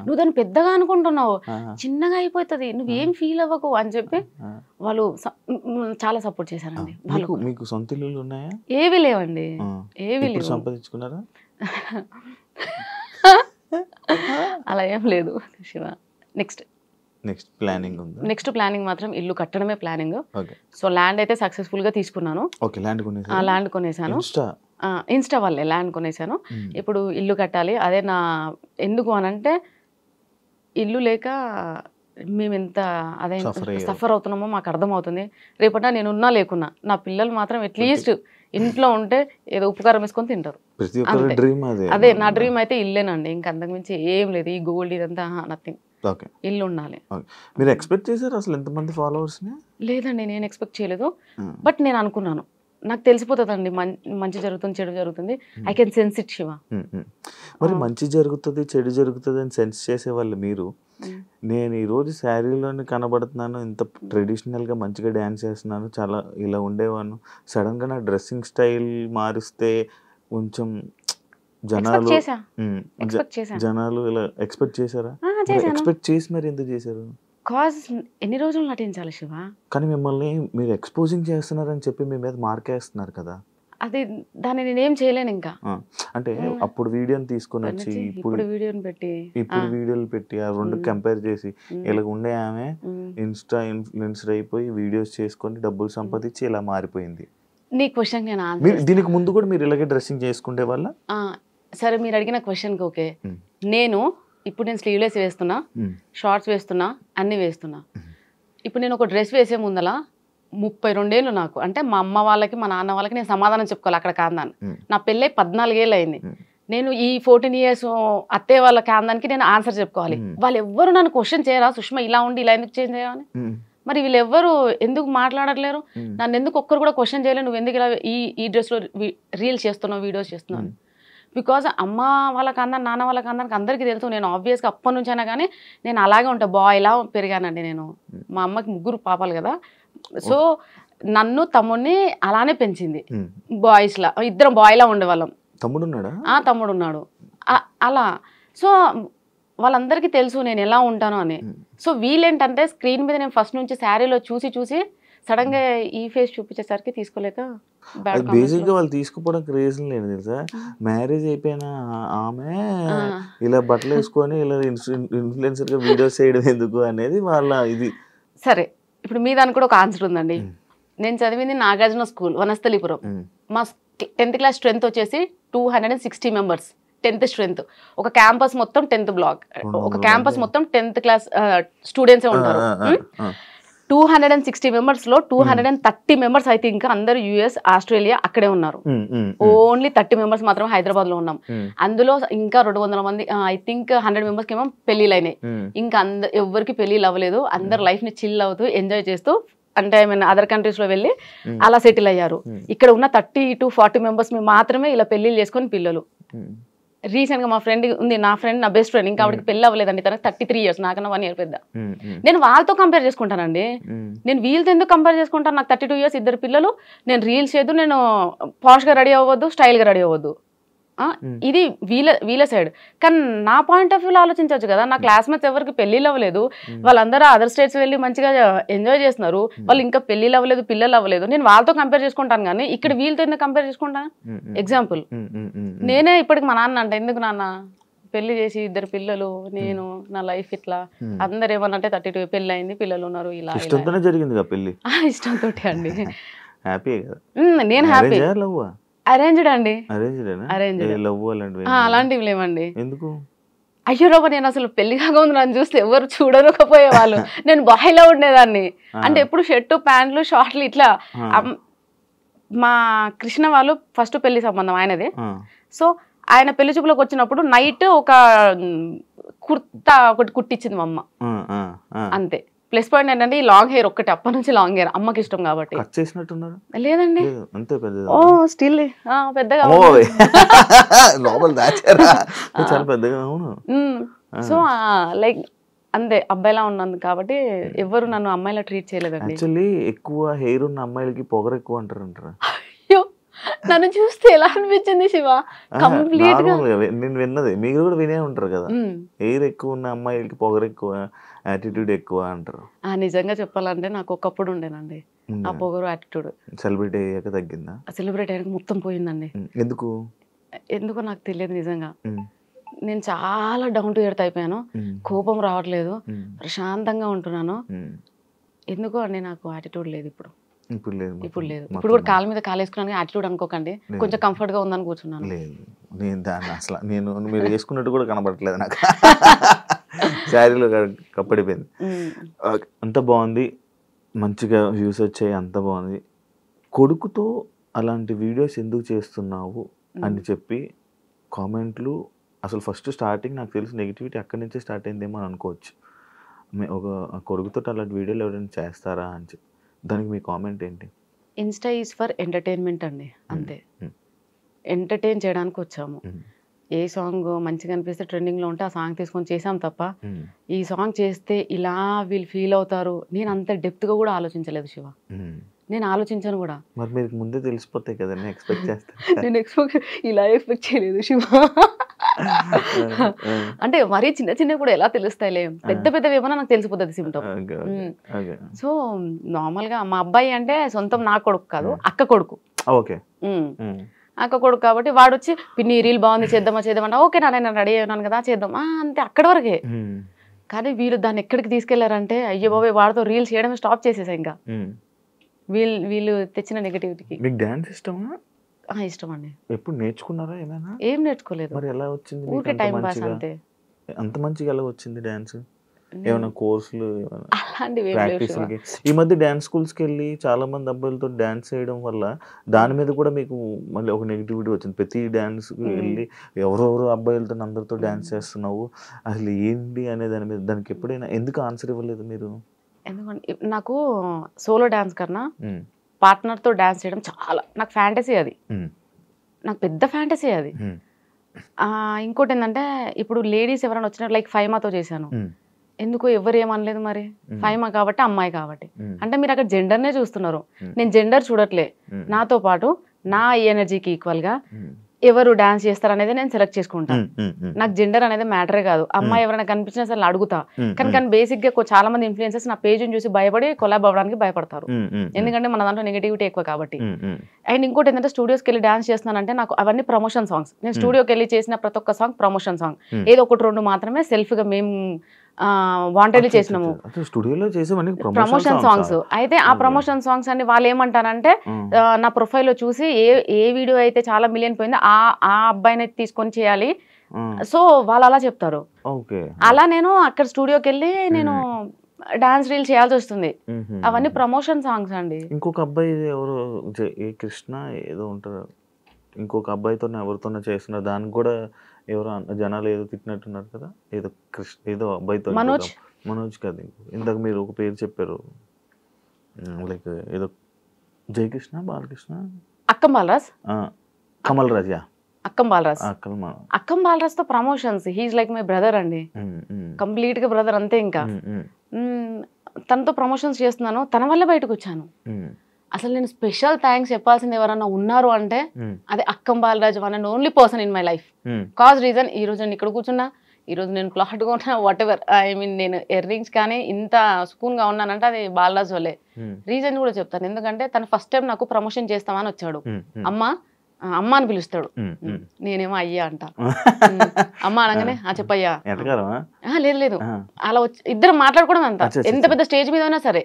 నువ్వు దాన్ని పెద్దగా అనుకుంటున్నావు, చిన్నగా అయిపోతుంది, నువ్వేం ఫీల్ అవ్వకు అని చెప్పి వాళ్ళు చాలా సపోర్ట్ చేశారండి. మీకు సొంత ఇల్లులు ఉన్నాయా? ఏవి లేవండి, ఏవి లేవు. సంపాదించుకున్నారా? అలా ఏం లేదు శివ. నెక్స్ట్ ప్లానింగ్ మాత్రం ఇల్లు కట్టడమే ప్లానింగ్. సో ల్యాండ్ అయితే సక్సెస్ఫుల్ గా తీసుకున్నాను. ల్యాండ్ కొనేసాను, ఇన్స్టా వల్లే ల్యాండ్ కొనేసాను. ఇప్పుడు ఇల్లు కట్టాలి. అదే నా ఎందుకు అనంటే ఇల్లు లేక మేము ఎంత అదే సఫర్ అవుతున్నామో మాకు అర్థమవుతుంది. రేపటి నేను ఉన్నా లేకున్నా నా పిల్లలు మాత్రం అట్లీస్ట్ ఇంట్లో ఉంటే ఏదో ఉపకారం వేసుకొని తింటారు. అదే నా డ్రీమ్ అయితే ఇల్లేనండి, ఇంకా అంతకుమించి ఏం లేదు. ఈ గోల్డ్ ఇదంతా నథింగ్, ఇల్లు ఉండాలి. మీరు ఎక్స్పెక్ట్ చేశారు అసలు ఎంతమంది ఫాలోవర్స్? లేదండి, నేను ఎక్స్పెక్ట్ చేయలేదు. బట్ నేను అనుకున్నాను నాకు తెలిసిపోతుందండి మంచి జరుగుతుంది చెడు జరుగుతుంది, I can sense it Shiva. మరి మంచి జరుగుతుంది చెడు జరుగుతుంది అని సెన్స్ చేసేవాళ్ళు మీరు. నేను ఈరోజు శారీలోనే కనబడుతున్నాను, ఇంత ట్రెడిషనల్గా మంచిగా డ్యాన్స్ చేస్తున్నాను, చాలా ఇలా ఉండేవాను, సడన్గా నా డ్రెస్సింగ్ స్టైల్ మారిస్తే కొంచెం జనాలు ఇలా ఎక్స్పెక్ట్ చేశారా? ఎక్స్పెక్ట్ చేసి మరి ఎందుకు చేశారు? కాజ్ ఎన్ని రోజులు నటించాలి శివ? కానీ మిమ్మల్ని మీరు ఎక్స్పోజింగ్ చేస్తున్నారని చెప్పి మీ మీద మార్కేస్తున్నారు కదా, అది దాన్ని నేనేం చేయలేను ఇంకా. అంటే అప్పుడు వీడియోని తీసుకొని వచ్చి ఇప్పుడు వీడియోలు పెట్టి ఆ రెండు కంపేర్ చేసి ఇలా ఉండే ఆమె ఇన్స్టా ఇన్ఫ్లుయెన్సర్ అయిపోయి వీడియోస్ చేసుకొని డబ్బులు సంపాదించి ఇలా మారిపోయింది. నీ క్వశ్చన్ నేను దీనికి ముందు కూడా మీరు ఇలాగే డ్రెస్సింగ్ చేసుకుంటే వాళ్ళ? సరే, మీరు అడిగిన క్వశ్చన్కి ఓకే. నేను స్లీవ్లెస్ వేస్తున్నా, షార్ట్స్ వేస్తున్నా, అన్ని వేస్తున్నా. ఇప్పుడు నేను ఒక డ్రెస్ వేసే ముందల 32 ఏళ్ళు నాకు, అంటే మా అమ్మ వాళ్ళకి మా నాన్న వాళ్ళకి నేను సమాధానం చెప్పుకోవాలి అక్కడ కాందాన్ని. నా పెళ్ళై 14 ఏళ్ళు అయింది. నేను ఈ 14 ఇయర్స్ అత్తయ్య వాళ్ళ కాందానికి నేను ఆన్సర్ చెప్పుకోవాలి. వాళ్ళు ఎవ్వరు నన్ను క్వశ్చన్ చేయరా, సుష్మా ఇలా ఉండి ఇలా ఎందుకు చేంజ్ చేయాలని? మరి వీళ్ళెవ్వరు ఎందుకు మాట్లాడట్లేరు? నన్ను ఎందుకు ఒక్కరు కూడా క్వశ్చన్ చేయలేదు, నువ్వు ఎందుకు ఇలా ఈ డ్రెస్లో రీల్స్ చేస్తున్నావు, వీడియోస్ చేస్తున్నావు? బికాజ్ అమ్మ వాళ్ళకి అందరు నాన్న వాళ్ళకి అందరికి అందరికీ తెలుసు. నేను ఆబ్వియస్గా అప్పటి నుంచి అయినా కానీ నేను అలాగే ఉంటా, బాయ్లా పెరిగానండి నేను. మా అమ్మకి 3 పాపాలు కదా, సో నన్ను తమ్ముడిని అలానే పెంచింది. బాయ్స్లా ఇద్దరం బాయ్లా ఉండేవాళ్ళం. తమ్ముడు ఉన్నాడు అలా. సో వాళ్ళందరికీ తెలుసు నేను ఎలా ఉంటాను అని. సో వీళ్ళేంటంటే స్క్రీన్ మీద నేను ఫస్ట్ నుంచి శారీలో చూసి సడన్ గా ఈ ఫేస్ చూపించేసరికి తీసుకోలేక బేసిక్ గా వాళ్ళు తీసుకోవడానికి రీజన్ లేదు తెలుసా, మ్యారేజ్ అయిపోయిన ఆమె ఇలా బట్టలు వేసుకొని ఇలా ఇన్ఫ్లుయెన్సర్ గా వీడియోస్ చేయడం ఎందుకు అనేది వాళ్ళ ఇది. సరే, ఇప్పుడు మీ దానికి కూడా ఒక ఆన్సర్ ఉందండి. నేను చదివింది నాగార్జున స్కూల్, వనస్థలిపురం. మా 10th క్లాస్ స్ట్రెంత్ వచ్చేసి 260 మెంబర్స్. 10th strength. ఒక క్యాంపస్ మొత్తం 10th బ్లాక్, ఒక క్యాంపస్ మొత్తం 10th క్లాస్ స్టూడెంట్సే ఉంటారు. 260 మెంబర్స్ లో 230 మెంబర్స్ అయితే ఇంకా అందరు యుఎస్, ఆస్ట్రేలియా అక్కడే ఉన్నారు. ఓన్లీ 30 మెంబర్స్ మాత్రం హైదరాబాద్ లో ఉన్నాం. అందులో ఇంకా 200 మంది, ఐ థింక్ 100 మెంబర్స్ కి ఏమో పెళ్లిళ్ళు అయినాయి. ఇంకా ఎవరికి పెళ్లిళ్ళు అవ్వలేదు. అందరు లైఫ్ ని చిల్ అవుతూ ఎంజాయ్ చేస్తూ, అంటే ఐ మీన్ అదర్ కంట్రీస్ లో వెళ్ళి అలా సెటిల్ అయ్యారు. ఇక్కడ ఉన్న 30 to 40 మెంబర్స్ మాత్రమే ఇలా పెళ్లిళ్ళు చేసుకొని పిల్లలు. రీసెంట్ గా మా ఫ్రెండ్ ఉంది, నా ఫ్రెండ్, నా బెస్ట్ ఫ్రెండ్, ఇంకా ఆవిడకి పెళ్లి అవ్వలేదండి. తనకు 33 years, నాకన్నా 1 year పెద్ద. నేను వాళ్ళతో కంపేర్ చేసుకుంటానండి. నేను వీళ్ళతో ఎందుకు కంపేర్ చేసుకుంటాను? నాకు 32 years, 2 పిల్లలు. నేను రీల్స్ చేయదు, నేను పాష్ గా రెడీ అవ్వద్దు, స్టైల్ గా రెడీ అవ్వద్దు. ఇది వీళ్ళ సైడ్. కానీ నా పాయింట్ ఆఫ్ వ్యూలో ఆలోచించవచ్చు కదా. నా క్లాస్మేట్స్ ఎవరికి పెళ్లిళ్ళు అవ్వలేదు, వాళ్ళందరూ అదర్ స్టేట్స్ వెళ్ళి మంచిగా ఎంజాయ్ చేస్తున్నారు. వాళ్ళు ఇంకా పెళ్లిళ్ళు అవ్వలేదు, పిల్లలు అవ్వలేదు. నేను వాళ్ళతో కంపేర్ చేసుకుంటాను, కానీ ఇక్కడ వీళ్ళతో ఎందుకు కంపేర్ చేసుకుంటాను? ఎగ్జాంపుల్, నేనే ఇప్పటికి మా నాన్న అంటే, ఎందుకు నాన్న పెళ్లి చేసి 2 పిల్లలు, నేను నా లైఫ్ ఇట్లా, అందరు ఏమన్నంటే 32 పెళ్లి అయింది, పిల్లలు ఉన్నారు, ఇలా జరిగింది పెళ్లి ఇష్టంతో అండి. హ్యాపీ, నేను హ్యాపీ. అరేంజ్డ్ అండి, అలాంటివి లేవండి. ఎందుకు? అయ్యో రాబా, నేను అసలు పెళ్లి కాకుండా నన్ను చూస్తే ఎవరు చూడకపోయేవాళ్ళు. నేను బాయ్లో ఉండేదాన్ని. అంటే ఎప్పుడు షర్టు, ప్యాంట్లు, షార్ట్లు ఇట్లా. మా కృష్ణ వాళ్ళు ఫస్ట్ పెళ్లి సంబంధం ఆయనదే. సో ఆయన పెళ్లి చూపులోకి వచ్చినప్పుడు నైట్ ఒక కుర్తా ఒకటి కుట్టించింది మా అమ్మ, అంతే. ప్లస్ పాయింట్ ఏంటంటే ఈ లాంగ్ హెయిర్ ఒక్కటి, అప్పటి నుంచి లాంగ్ హెయిర్ అమ్మకి ఇష్టం కాబట్టి. లేదండి, ఓ స్టిల్ పెద్దగా. సో లైక్ అంతే, అబ్బాయిలా ఉన్నాను కాబట్టి ఎవరు నన్ను అమ్మాయిలా ట్రీట్ చేయలేదండి. యాక్చువల్లీ ఎక్కువ హెయిర్ ఉన్న అమ్మాయిలకి పొగరు ఎక్కువ అంటారు. అయ్యో, నన్ను చూస్తే ఎలా అనిపించింది శివ? కంప్లీట్ గా నేను విన్నది, మీరు కూడా వినే ఉంటారు కదా, హెయిర్ ఎక్కువ ఉన్న అమ్మాయిలకి పొగరు ఎక్కువ, యాటిట్యూడ్ ఎక్కువ అంటారు. నిజంగా చెప్పాలంటే నాకు ఒకప్పుడు ఉండేనండి ఆ పొగరు, యాటిట్యూడ్. సెలబ్రిటీ అయ్యాక తగ్గిందా? సెలబ్రిటీ అయ్యాక మొత్తం పోయిందండి. ఎందుకో నాకు తెలియదు నిజంగా. నేను చాలా డౌన్ టు ఎర్త్ అయిపోయాను. కోపం రావట్లేదు, ప్రశాంతంగా ఉంటున్నాను. ఎందుకో అండి నాకు యాటిట్యూడ్ లేదు ఇప్పుడు. ఇప్పుడు లేదు. ఇప్పుడు కూడా కాళ్ళ మీద కాలేసుకున్నాను, యాటిట్యూడ్ అనుకోకండి. కొంచెం కంఫర్ట్ గా ఉందని కూర్చున్నాను. నేను దాన్ని అసలు మీరు వేసుకున్నట్టు కూడా కనబడట్లేదు నాకు. శారీలో కప్పడిపోయింది. అంత బాగుంది, మంచిగా వ్యూస్ వచ్చాయి, అంత బాగుంది. కొడుకుతో అలాంటి వీడియోస్ ఎందుకు చేస్తున్నావు అని చెప్పి కామెంట్లు, అసలు ఫస్ట్ స్టార్టింగ్ నాకు తెలిసి నెగిటివిటీ అక్కడి నుంచే స్టార్ట్ అయిందేమో అని అనుకోవచ్చు. ఒక కొడుకుతో అలాంటి వీడియోలు ఎవరైనా చేస్తారా అని చెప్పి, దానికి మీ కామెంట్ ఏంటి? ఇన్స్టా ఈజ్ ఫర్ ఎంటర్టైన్మెంట్ అండి, అంతే. ఎంటర్టైన్ చేయడానికి వచ్చాము. ఏ సాంగ్ మంచిగా అనిపిస్తే ట్రెండింగ్లో ఉంటే ఆ సాంగ్ తీసుకొని చేసాం తప్ప, ఈ సాంగ్ చేస్తే ఇలా వీళ్ళు ఫీల్ అవుతారు, నేను అంత డెప్త్గా కూడా ఆలోచించలేదు శివ. నేను ఆలోచించాను కూడా. మరి మీకు ముందే తెలిసిపోతాయి కదా, నేను ఎక్స్పెక్ట్ ఇలా ఎక్స్పెక్ట్ చేయలేదు శివ. అంటే మరీ చిన్న చిన్న కూడా ఎలా తెలుస్తాయిలే, పెద్ద పెద్దవి ఏమన్నా నాకు తెలిసిపోతుంది సిమ్టమ్. సో నార్మల్గా మా అబ్బాయి అంటే సొంతం నా కొడుకు కాదు, అక్క కొడుకు. అక్క కొడుకు కాబట్టి వాడు వచ్చి, పిన్ని రీల్ బాగుంది చేద్దామా, ఓకే నేను రెడీ అయినాను కదా చేద్దాం, అంతే, అక్కడి వరకే. కానీ వీళ్ళు దాన్ని ఎక్కడికి తీసుకెళ్లారంటే, అయ్యో బాబాయ్ వాడితో రీల్స్ చేయడం స్టాప్ చేసేసా. ఇంకా వీళ్ళు తెచ్చిన నెగటివిటీకి. మీకు డాన్స్ ఇష్టమా? ఇష్టం అండి. ఎప్పుడు నేర్చుకున్నారా ఏమైనా? ఏం నేర్చుకోలేదు. మరి ఎలా వచ్చింది? ఊరికే టైం పాస్ అంతే. అంత మంచిగా ఎలా వచ్చింది డాన్స్? ఏమైనా కోర్సులు, అలాంటివి? ఈ మధ్య డాన్స్ స్కూల్స్కి వెళ్ళి చాలా మంది అబ్బాయిలతో డాన్స్ చేయడం వల్ల దాని మీద కూడా మీకు మళ్ళీ ఒక నెగిటివిటీ వచ్చింది. ప్రతి డాన్స్ వెళ్ళి ఎవరెవరో అబ్బాయిలతో అందరితో డాన్స్ చేస్తున్నావు, అసలు ఏంటి అనే దాని మీద, దానికి ఎప్పుడైనా ఎందుకు ఆన్సర్ ఇవ్వలేదు మీరు? ఎందుకంటే నాకు సోలో డాన్స్ కన్నా పార్ట్నర్తో డాన్స్ చేయడం చాలా నాకు ఫ్యాంటసీ. అది నాకు పెద్ద ఫ్యాంటసీ అది. ఇంకోటి ఏంటంటే, ఇప్పుడు లేడీస్ ఎవరైనా వచ్చినట్టు లైక్ ఫైమాతో చేశాను, ఎందుకు ఎవరు ఏమనలేదు. మరి ఫైమా కాబట్టి, అమ్మాయి కాబట్టి. అంటే మీరు అక్కడ జెండర్నే చూస్తున్నారు, నేను జెండర్ చూడట్లే. నాతో పాటు నా ఎనర్జీకి ఈక్వల్గా ఎవరు డాన్స్ చేస్తారు అనేది నేను సెలెక్ట్ చేసుకుంటాను. నాకు జెండర్ అనేది మ్యాటరే కాదు. అమ్మాయి ఎవరైనా కనిపించినా సరే అడుగుతా. కానీ బేసిక్ గా చాలా మంది ఇన్ఫ్లుయెన్సర్స్ నా పేజ్ చూసి భయపడి కొలాబ్ అవ్వడానికి భయపడతారు, ఎందుకంటే మన దాంట్లో నెగిటివిటీ ఎక్కువ కాబట్టి. అండ్ ఇంకోటి ఏంటంటే, స్టూడియోస్కి వెళ్ళి డాన్స్ చేస్తున్నానంటే నాకు అవన్నీ ప్రమోషన్ సాంగ్స్. నేను స్టూడియోకి వెళ్ళి చేసిన ప్రతి ఒక్క సాంగ్ ప్రమోషన్ సాంగ్. ఏదో ఒకటి రెండు మాత్రమే సెల్ఫ్ గా మేము వాంటెడ్లీ చేసినాము స్టూడియోలో చేసేవన్నీ ప్రమోషన్ సాంగ్స్. అయితే ఆ ప్రమోషన్ సాంగ్స్ అన్ని వాళ్ళు ఏమంటారంటే నా ప్రొఫైల్లో చూసి ఏ వీడియో అయితే చాలా మిలియన్ పోయిందో ఆ అబ్బాయిని తీసుకొని చేయాలి, సో వాళ్ళు అలా చెప్తారు. అలా నేను అక్కడ స్టూడియోకి వెళ్ళి నేను డాన్స్ రీల్ చేయాల్సి వస్తుంది. అవన్నీ ప్రమోషన్ సాంగ్స్ అండి. ఇంకొక అబ్బాయి ఎవరు కృష్ణ ఏదో ఉంటారు, ఇంకొక అబ్బాయితో ఎవరితోనే చేస్తున్నారు, దానికి కూడా ఎవరో జనాలు ఏదో తిట్టినట్టున్నారు కదా, ఏదో అబ్బాయితో మనోజ్ కాదు, ఇందాక మీరు ఒక పేరు చెప్పారు లైక్ ఏదో జయకృష్ణ బాలకృష్ణ అక్కం బాలరాజ్ కమల్ రాజ్ అక్కం బాలరాజ్ తో promotions. He's like my brother అండి, కంప్లీట్ గా బ్రదర్ అంతే. ఇంకా తనతో ప్రమోషన్స్ చేస్తున్నాను, తన వల్ల బయటకు వచ్చాను. అసలు నేను స్పెషల్ థ్యాంక్స్ చెప్పాల్సింది ఎవరన్నా ఉన్నారు అంటే అదే అక్కం Balaraj, one and only person in my life. Cause reason ఈ రోజు నేను ఇక్కడ కూర్చున్నా, ఈ రోజు నేను ప్లాట్ గా ఉన్నా, వాట్ ఎవర్ ఐ మీన్ నేను ఇయర్ రింగ్స్ కానీ ఇంత స్పూన్ గా ఉన్నానంటే అది బాలరాజ్ వల్లే. రీజన్ కూడా చెప్తాను, ఎందుకంటే తను ఫస్ట్ టైం నాకు ప్రమోషన్ చేస్తామని వచ్చాడు. అమ్మ అని పిలుస్తాడు, నేనేమో అయ్యా అంట. అమ్మ అనగానే చెప్పయ్యా, లేదు అలా వచ్చి ఇద్దరు మాట్లాడుకోవడం అంతా. ఎంత పెద్ద స్టేజ్ మీద అయినా సరే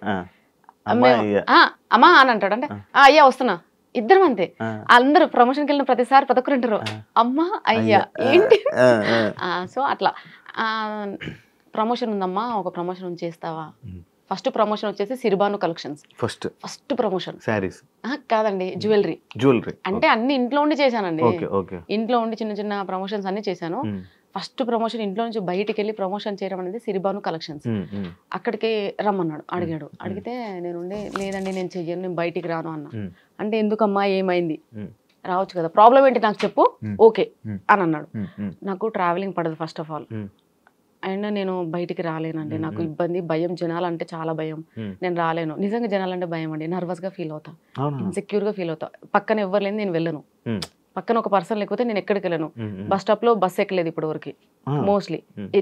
అమ్మా అని అంటాడు, అంటే అయ్యా వస్తున్నా, ఇద్దరం అంతే. అందరూ ప్రమోషన్కి వెళ్ళిన ప్రతిసారి ప్రతి ఒక్కరు అంటారు అమ్మా అయ్యా ఏంటి. సో అట్లా ప్రమోషన్ ఉందమ్మా, ఒక ప్రమోషన్ చేస్తావా. ఫస్ట్ ప్రమోషన్ వచ్చేసి సిరిబాను కలెక్షన్స్. ఫస్ట్ ప్రమోషన్ సారీస్ కాదండి, జ్యువెలరీ అంటే అన్ని ఇంట్లో ఉండి చేశానండి. ఇంట్లో ఉండి చిన్న చిన్న ప్రమోషన్స్ అన్ని చేశాను. ఫస్ట్ ప్రమోషన్ ఇంట్లో నుంచి బయటికి వెళ్ళి ప్రమోషన్ చేయడం అనేది సిరిబాను కలెక్షన్స్. అక్కడికి రమ్మన్నాడు, అడిగితే నేను లేదండి నేను చెయ్యను, నేను బయటికి రాను అన్నా. అంటే ఎందుకమ్మా ఏమైంది, రావచ్చు కదా, ప్రాబ్లం ఏంటి నాకు చెప్పు, ఓకే అని అన్నాడు. నాకు ట్రావెలింగ్ పడదు ఫస్ట్ ఆఫ్ ఆల్, అండ్ నేను బయటికి రాలేనండి, నాకు ఇబ్బంది, భయం, జనాలు అంటే చాలా భయం, నేను రాలేను. నిజంగా జనాలంటే భయం అండి, నర్వస్ గా ఫీల్ అవుతా, ఇన్సెక్యూర్ గా ఫీల్ అవుతా. పక్కన ఎవరు లేని నేను వెళ్ళను, పక్కన ఒక పర్సన్ లేకపోతే నేను ఎక్కడికి వెళ్ళను. బస్ స్టాప్ లో బస్సు ఎక్కలేదు ఇప్పటి వరకు మోస్ట్లీ.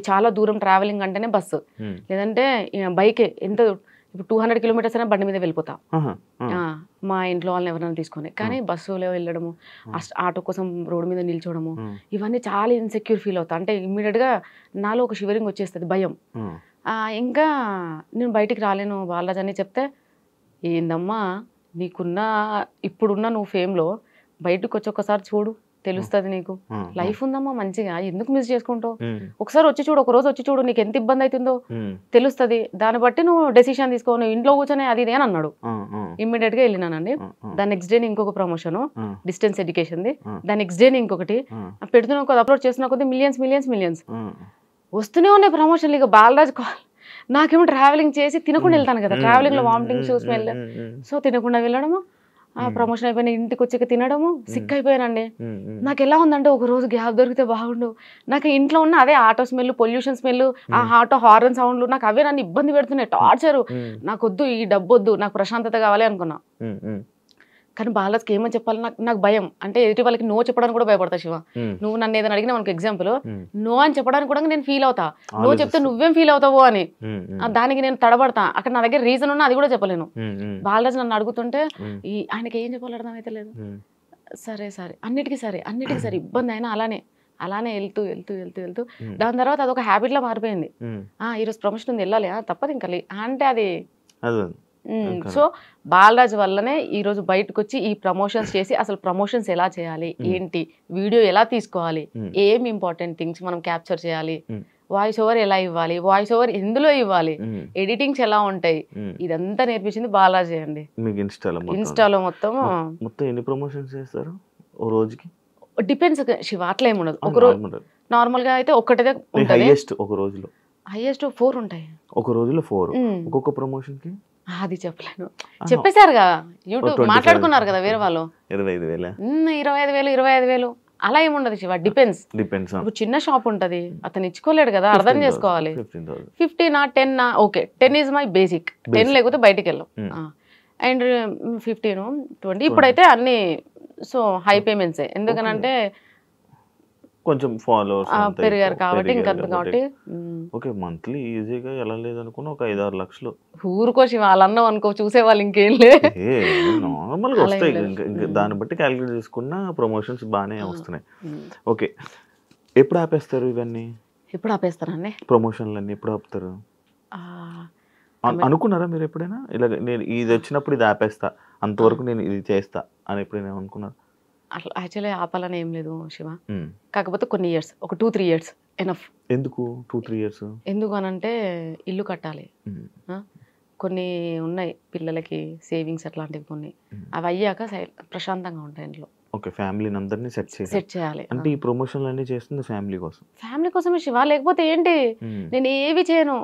చాలా దూరం ట్రావెలింగ్ అంటేనే బస్సు, లేదంటే బైకే. ఎంత ఇప్పుడు 200 కిలోమీటర్స్ అయినా బండి మీద వెళ్ళిపోతా మా ఇంట్లో వాళ్ళని ఎవరైనా తీసుకొని. కానీ బస్సులో వెళ్ళడము, ఆటో కోసం రోడ్డు మీద నిల్చోవడము, ఇవన్నీ చాలా ఇన్సెక్యూర్ ఫీల్ అవుతా. అంటే ఇమ్మీడియట్ గా నాలో ఒక షివరింగ్ వచ్చేస్తుంది, భయం. ఇంకా నేను బయటికి రాలేను బాలరాజ్ అని చెప్తే, ఏందమ్మా నీకున్న ఇప్పుడున్న నువ్వు ఫేమ్లో బయటకు వచ్చి ఒకసారి చూడు, తెలుస్తుంది నీకు, లైఫ్ ఉందమ్మా మంచిగా, ఎందుకు మిస్ చేసుకుంటావు, ఒకసారి వచ్చి చూడు, ఒక రోజు వచ్చి చూడు, నీకు ఎంత ఇబ్బంది అవుతుందో తెలుస్తుంది, దాన్ని బట్టి నువ్వు డెసిషన్ తీసుకో, నువ్వు ఇంట్లో కూర్చొని అది ఇది అని అన్నాడు. ఇమ్మీడియట్ గా వెళ్ళినానండి. దాని నెక్స్ట్ డే ఇంకొక ప్రమోషన్ డిస్టెన్స్ ఎడ్యుకేషన్ ది, దాని నెక్స్ట్ డే ఇంకొకటి పెడుతున్నా కొద్ది, అప్లోడ్ చేస్తున్నా కొద్ది మిలియన్స్ వస్తూనే ఉన్నాయి ప్రమోషన్లు. ఇక బాలరాజ్ నాకేమో ట్రావెలింగ్ చేసి తినకుండా వెళ్తాను కదా, ట్రావెలింగ్ లో వామిటింగ్ స్మెల్, సో తినకుండా వెళ్ళడము, ఆ ప్రమోషన్ అయిపోయిన ఇంటికి వచ్చి తినడము, సిక్ అయిపోయానండి. నాకు ఎలా ఉందంటే ఒక రోజు గ్యాప్ దొరికితే బాగుండు. నాకు ఇంట్లో ఉన్న అదే ఆటో స్మెల్, పొల్యూషన్ స్మెల్, ఆ ఆటో హార్న్ సౌండ్లు, నాకు అవే నన్ను ఇబ్బంది పెడుతున్నాయి, టార్చరు. నాకు వద్దు, ఈ డబ్బు వద్దు, నాకు ప్రశాంతత కావాలి అనుకున్నా. కానీ బాలరాజ్కి ఏమని చెప్పాలి, నాకు భయం. అంటే ఎదుటి వాళ్ళకి నో చెప్పడానికి కూడా భయపడతా. శివ, నువ్వు నన్ను ఏదైనా అడిగినా మనకు ఎగ్జాంపుల్, నో అని చెప్పడానికి కూడా నేను ఫీల్ అవుతా. నో చెప్తే నువ్వేం ఫీల్ అవుతావు అని, దానికి నేను తడబడతా. అక్కడ నా దగ్గర రీజన్ ఉన్నా అది కూడా చెప్పలేను. బాలరాజ్ నన్ను అడుగుతుంటే ఆయనకి ఏం చెప్పాలి అర్థమైతే లేదు. సరే అన్నిటికీ సరే ఇబ్బంది అయినా అలానే వెళ్తూ దాని తర్వాత అదొక హ్యాబిట్ లా మారిపోయింది. ఈరోజు ప్రమోషన్ ఉంది, వెళ్ళాలి, తప్పదు ఇంకా అంటే అది. సో బాలరాజ్ వల్లనే ఈ రోజు బయటకు వచ్చి ఈ ప్రమోషన్స్ చేసి, అసలు ప్రమోషన్స్ ఎలా చేయాలి, ఏంటి, వీడియో ఎలా తీసుకోవాలి, ఏం ఇంపార్టెంట్ థింగ్స్ మనం క్యాప్చర్ చేయాలి, వాయిస్ ఓవర్ ఎలా ఇవ్వాలి, వాయిస్ ఓవర్ ఎందులో ఇవ్వాలి, ఎడిటింగ్స్ ఎలా ఉంటాయి, ఇదంతా నేర్పించింది బాలరాజ్ అండి. ఇన్స్టాలో మొత్తం ఎన్ని ప్రమోషన్స్ చేస్తారు ఓ రోజుకి? డిపెండ్స్ శివ, అట్లా ఏమి ఉండదు. ఒక రోజు నార్మల్ గా అయితే ఒక్కటే ఉంటుంది, ఒక రోజులో హైయెస్ట్ 4 ఉంటాయి. ఒక రోజులో 4, ఒక్కొక్క ప్రమోషన్ కి అది చెప్పలేను, చెప్పేశారుగా, యూట్యూబ్ మాట్లాడుకున్నారు కదా వేరే వాళ్ళు. 25,000 అలా ఏముండదు శివ, డిపెండ్స్. ఇప్పుడు చిన్న షాప్ ఉంటది, అతను ఇచ్చుకోలేడు కదా, అర్థం చేసుకోవాలి. 15 10 ఓకే, 10 ఈజ్ మై బేసిక్, 10 లేకపోతే బయటికి వెళ్ళాం. అండ్ 15 20 ఇప్పుడైతే అన్ని సో హై పేమెంట్సే, ఎందుకనంటే కొంచెం ఫాలోవర్స్ పెరిగారు కాబట్టి. ఇంకా కాబట్టి ఓకే, మంత్లీ ఈజీగా ఎలా లేదనుకున్నా ఒక 5-6 లక్షలు ఊరుకోసి వాళ్ళన్నావు అనుకో, చూసేవాళ్ళు ఇంకేం లేదు, నార్మల్గా వస్తాయి. దాన్ని బట్టి క్యాలిక్యులేట్ చేసుకున్న ప్రమోషన్స్ బాగానే వస్తున్నాయి. ఓకే, ఎప్పుడు ఆపేస్తారు ఇవన్నీ? ఇప్పుడు ఆపేస్తానండి. ప్రమోషన్లు అన్ని ఎప్పుడు ఆపుతారు? అనుకున్నారా మీరు ఎప్పుడైనా ఇలా నేను ఇది వచ్చినప్పుడు ఇది ఆపేస్తా, అంతవరకు నేను ఇది చేస్తా అని ఎప్పుడైనా అనుకున్నారు? అట్లా యాక్చువల్లీ ఆపాలని ఏం లేదు శివ. కాకపోతే కొన్ని ఇయర్స్, ఒక 2-3 years ఎనఫ్. ఎందుకు 2-3 years? ఎందుకు అనంటే ఇల్లు కట్టాలి, కొన్ని ఉన్నాయి పిల్లలకి సేవింగ్స్ అట్లాంటివి కొన్ని, అవి అయ్యాక ప్రశాంతంగా ఉంటాయి ఇంట్లో. ఓకే, ఫ్యామిలీని అందరినీ సెట్ చేయాలి. అంటే ఈ ప్రమోషన్లు అన్నీ చేస్తుంది ఫ్యామిలీ కోసం. ఫ్యామిలీ కోసమే శివ, లేకపోతే ఏంటి? నేను ఏవి చేయను,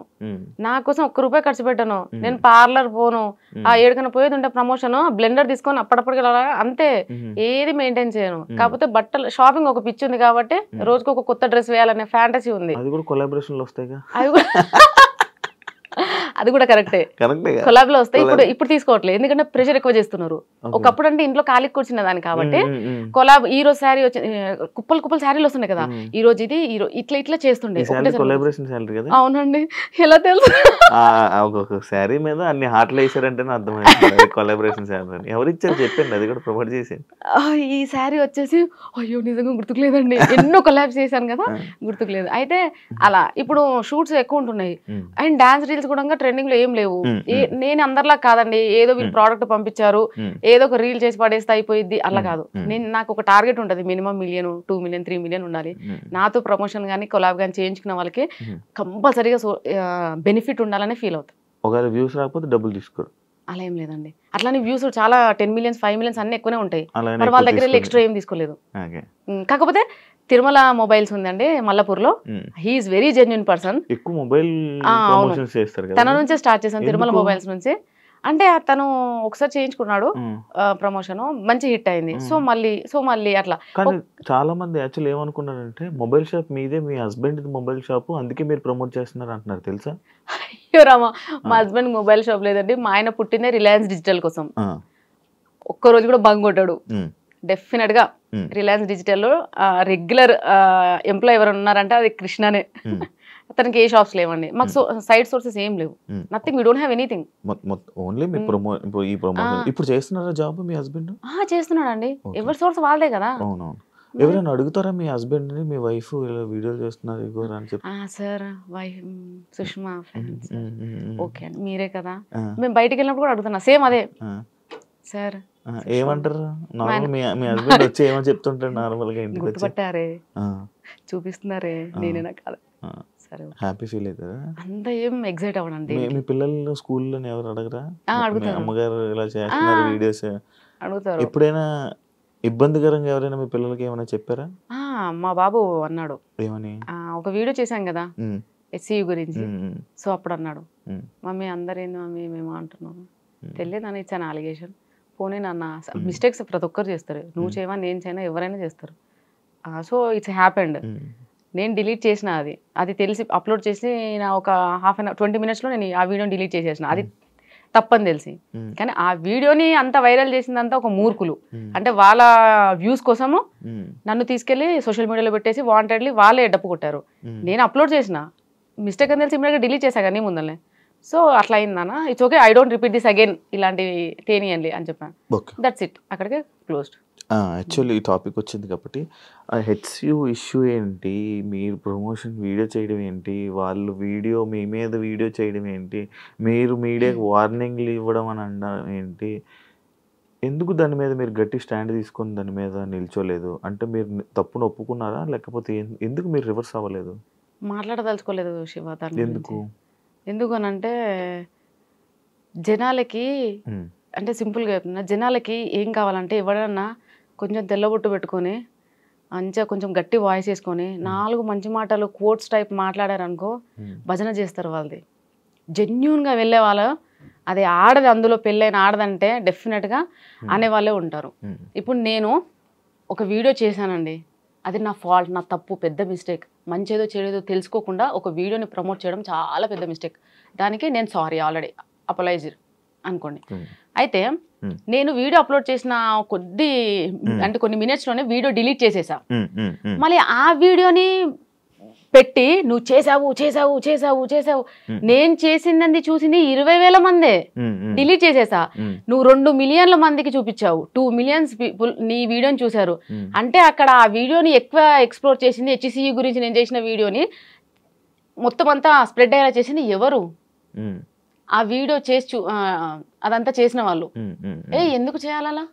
నా కోసం ₹1 ఖర్చు పెట్టను, నేను పార్లర్ పోను, ఆ ఏడుకన్నా పోయేది ఉంటే ప్రమోషన్ బ్లెండర్ తీసుకొని అప్పటికి అంతే, ఏది మెయింటైన్ చేయను. కాకపోతే బట్టలు షాపింగ్ ఒక పిచ్చి ఉంది కాబట్టి రోజుకు ఒక కొత్త డ్రెస్ వేయాలనే ఫ్యాంటసీ ఉంది. అది కూడా కొలాబరేషన్లు వస్తాయిగా, అది కూడా కరెక్టే, కొలాబ్ లో వస్తాయి. ఇప్పుడు తీసుకోవట్లేదు, ఎందుకంటే ప్రెషర్ ఎక్కువ చేస్తున్నారు. ఒకప్పుడు అంటే ఇంట్లో ఖాళీ కూర్చున్న దాన్ని కాబట్టి కొలాబ్, ఈ రోజు శారీ వచ్చి కుప్పలు శారీలు వస్తున్నాయి కదా, ఈ రోజు ఇది ఇట్లా చేస్తుండే. అవునండి, ఎలా తెలుసు? శారీ మీద అన్ని హాట్లు వేసారంటే అర్థమైంది కొలాబరేషన్ శారీ. ఎవరు ఇచ్చారు చెప్పండి, అది కూడా ప్రమోట్ చేసేయండి. ఈ శారీ వచ్చేసి అయ్యో నిజంగా గుర్తుకులేదండి, ఎన్నో కొలాబ్స్ చేశాను కదా, గుర్తుకులేదు. అయితే అలా ఇప్పుడు షూట్స్ ఎక్కువ ఉంటున్నాయి అండ్ డాన్స్ రీల్స్ కూడా ట్రెండింగ్ లో ఏం లేవు. నేను అందరిలా కాదండి, ఏదో వీళ్ళు ప్రోడక్ట్ పంపించారు ఏదో ఒక రీల్ చేసి పడేస్తే అయిపోయింది అలా కాదు. నాకు ఒక టార్గెట్ ఉంటుంది, మినిమం 1 million 2 million 3 million ఉండాలి. నాతో ప్రమోషన్ కానీ కొలాబ్ కానీ చేయించుకున్న వాళ్ళకి కంపల్సరీగా బెనిఫిట్ ఉండాలని ఫీల్ అవుతుంది. ఒకవేళ వ్యూస్ రాకపోతే డబ్బులు తీసుకోరు, అలా ఏం లేదండి. అట్లానే వ్యూస్ చాలా 10 millions 5 millions అన్ని ఎక్కువనే ఉంటాయి, మరి వాళ్ళ దగ్గర ఎక్స్ట్రా ఏం తీసుకోలేదు. కాకపోతే తిరుమల మొబైల్స్ ఉందండి మల్లపూర్లో, హీఈస్ వెరీ జెన్యూన్ పర్సన్. ఎక్కువ మొబైల్ ప్రమోషన్స్ చేస్తారు కదా, తన నుంచే స్టార్ట్ చేశాను తిరుమల మొబైల్స్ నుంచి. అంటే తను ఒకసారి చేయించుకున్నాడు ప్రమోషన్, మంచి హిట్ అయింది. సో మళ్ళీ అట్లా. కానీ చాలా మంది యాక్చువల్ ఏమనుకున్నారంటే మొబైల్ షాప్ మీదే, మీ హస్బెండ్ మొబైల్ షాప్, అందుకే మీరు ప్రమోట్ చేస్తున్నారు అంటున్నారు, తెలుసా? అయ్యో రామా, మా హస్బెండ్ మొబైల్ షాప్ లేదండి, మా ఆయన పుట్టిందే రిలయన్స్ డిజిటల్ కోసం. ఒక్కరోజు కూడా బంగ్ కొట్టాడు. డెఫినెట్ గా రిలయన్స్ డిజిటల్ లో రెగ్యులర్ ఎంప్లాయ్ ఎవరు ఉన్నారంటే అది కృష్ణనే. అతనికి ఏ షాప్స్ లేవండి, మాకు సైడ్ సోర్సెస్ ఏం లేవు, nothing, we don't have anything. Only మీ ఈ ప్రమోషన్. ఇప్పుడు చేస్తున్నారా జాబ్ మీ హస్బెండ్? చేస్తున్నాడండి, ఎవరి సోర్స్ వాళ్ళదే కదా. అవునవును. ఎవరైనా అడుగుతారా మీ హస్బెండ్ ని, మీ వైఫ్ ఇలా వీడియోలు చేస్తున్నారు ఇగో అని చెప్పి? సార్ వైఫ్ సుష్మా ఓకే అండి, మీరే కదా. మేము బయటికి వెళ్ళినప్పుడు కూడా అడుగుతున్నా సేమ్ అదే. సార్ ఏమంటారు నార్మల్ మీ హస్బెండ్ వచ్చి ఏమని చెప్తుంటారు నార్మల్ గా? ఇంటికి గుర్తుపట్టారే, చూపిస్తున్నారే, నేనేనా కాదు. సరే, హ్యాపీ ఫీల్ అవుతారా? అంత ఏం ఎగ్జైట్ అవ్వనండి. మీ పిల్లలు స్కూల్లో ఎవరు అడగరా? అమ్మగారు ఇలా చేస్తున్నారు వీడియోస్ అడుగుతారు. ఎప్పుడైనా ఇబ్బందికరంగా ఎవరైనా మీ పిల్లలకి ఏమైనా చెప్పారా? మా బాబు అన్నాడు, ఏమని? ఒక వీడియో చేశాం కదా SCU గురించి, సో అప్పుడు అన్నాడు, మమ్మీ అందరేంది మమ్మీ మేము అంటున్నాము, తెలియదని ఇచ్చాను అలిగేషన్. పోనీ నాన్న, మిస్టేక్స్ ప్రతి ఒక్కరు చేస్తారు, నువ్వు చేయవా నేను చేయనా ఎవరైనా చేస్తారు. So it's happened. నేను డిలీట్ చేసిన అది తెలిసి అప్లోడ్ చేసి నా ఒక 20 minutes నేను ఆ వీడియోని డిలీట్ చేసేసిన, అది తప్పని తెలిసి. కానీ ఆ వీడియోని అంత వైరల్ చేసిందంతా ఒక మూర్ఖులు, అంటే వాళ్ళ వ్యూస్ కోసము నన్ను తీసుకెళ్లి సోషల్ మీడియాలో పెట్టేసి వాంటెడ్లీ వాళ్ళే డప్పు కొట్టారు. నేను అప్లోడ్ చేసిన మిస్టేక్ అని తెలిసి ఇమ్మీడియట్గా డిలీట్ చేశా కానీ ముందరనే. సో అట్లా అయిందన్న, it's okay, I don't repeat this again, ఇలాంటివి తేనియండి అని చెప్పాను. దట్స్ ఇట్, అక్కడికే క్లోజ్డ్. యాక్చువల్లీ ఈ టాపిక్ వచ్చింది కాబట్టి HCU ఇష్యూ ఏంటి, మీరు ప్రమోషన్ వీడియో చేయడం ఏంటి, వాళ్ళు వీడియో మీ మీద వీడియో చేయడం ఏంటి, మీరు మీడియాకి వార్నింగ్లు ఇవ్వడం అని అనడం ఏంటి, ఎందుకు దాని మీద మీరు గట్టి స్టాండ్ తీసుకొని దాని మీద నిల్చోలేదు? అంటే మీరు తప్పును ఒప్పుకున్నారా, లేకపోతే ఎందుకు మీరు రివర్స్ అవ్వలేదు? మాట్లాడదలుచుకోలేదు శివ. ఎందుకు అనంటే జనాలకి, అంటే సింపుల్గా చెప్తున్నా, జనాలకి ఏం కావాలంటే ఎవడన్నా కొంచెం తెల్లబొట్టు పెట్టుకొని మంచిగా కొంచెం గట్టి వాయిస్ వేసుకొని 4 మంచి మాటలు కోట్స్ టైప్ మాట్లాడారనుకో భజన చేస్తారు. వాళ్ళది జెన్యూన్గా వెళ్ళే వాళ్ళు, అది ఆడది, అందులో పెళ్ళైన ఆడదంటే డెఫినెట్గా అనేవాళ్ళే ఉంటారు. ఇప్పుడు నేను ఒక వీడియో చేశానండి, అది నా ఫాల్ట్, నా తప్పు, పెద్ద మిస్టేక్. మంచిదో చెడేదో తెలుసుకోకుండా ఒక వీడియోని ప్రమోట్ చేయడం చాలా పెద్ద మిస్టేక్. దానికి నేను సారీ ఆల్రెడీ అపలైజ్ అనుకోండి. అయితే నేను వీడియో అప్లోడ్ చేసిన కొన్ని మినిట్స్లోనే వీడియో డిలీట్ చేసేసా. మళ్ళీ ఆ వీడియోని పెట్టి నువ్వు చేసావు చేసావు చేసావు చేసావు, నేను చేసింది చూసింది 20,000 మందే, డిలీట్ చేసేసా. నువ్వు 2 మిలియన్ల మందికి చూపించావు, 2 మిలియన్స్ పీపుల్ నీ వీడియోని చూసారు. అంటే అక్కడ ఆ వీడియోని ఎక్కువ ఎక్స్ప్లోర్ చేసింది HCU గురించి నేను చేసిన వీడియోని మొత్తం అంతా స్ప్రెడ్ అయ్యేలా చేసింది ఎవరు? ఆ వీడియో చేసి అదంతా చేసిన వాళ్ళు. ఎందుకు చేయాలలా?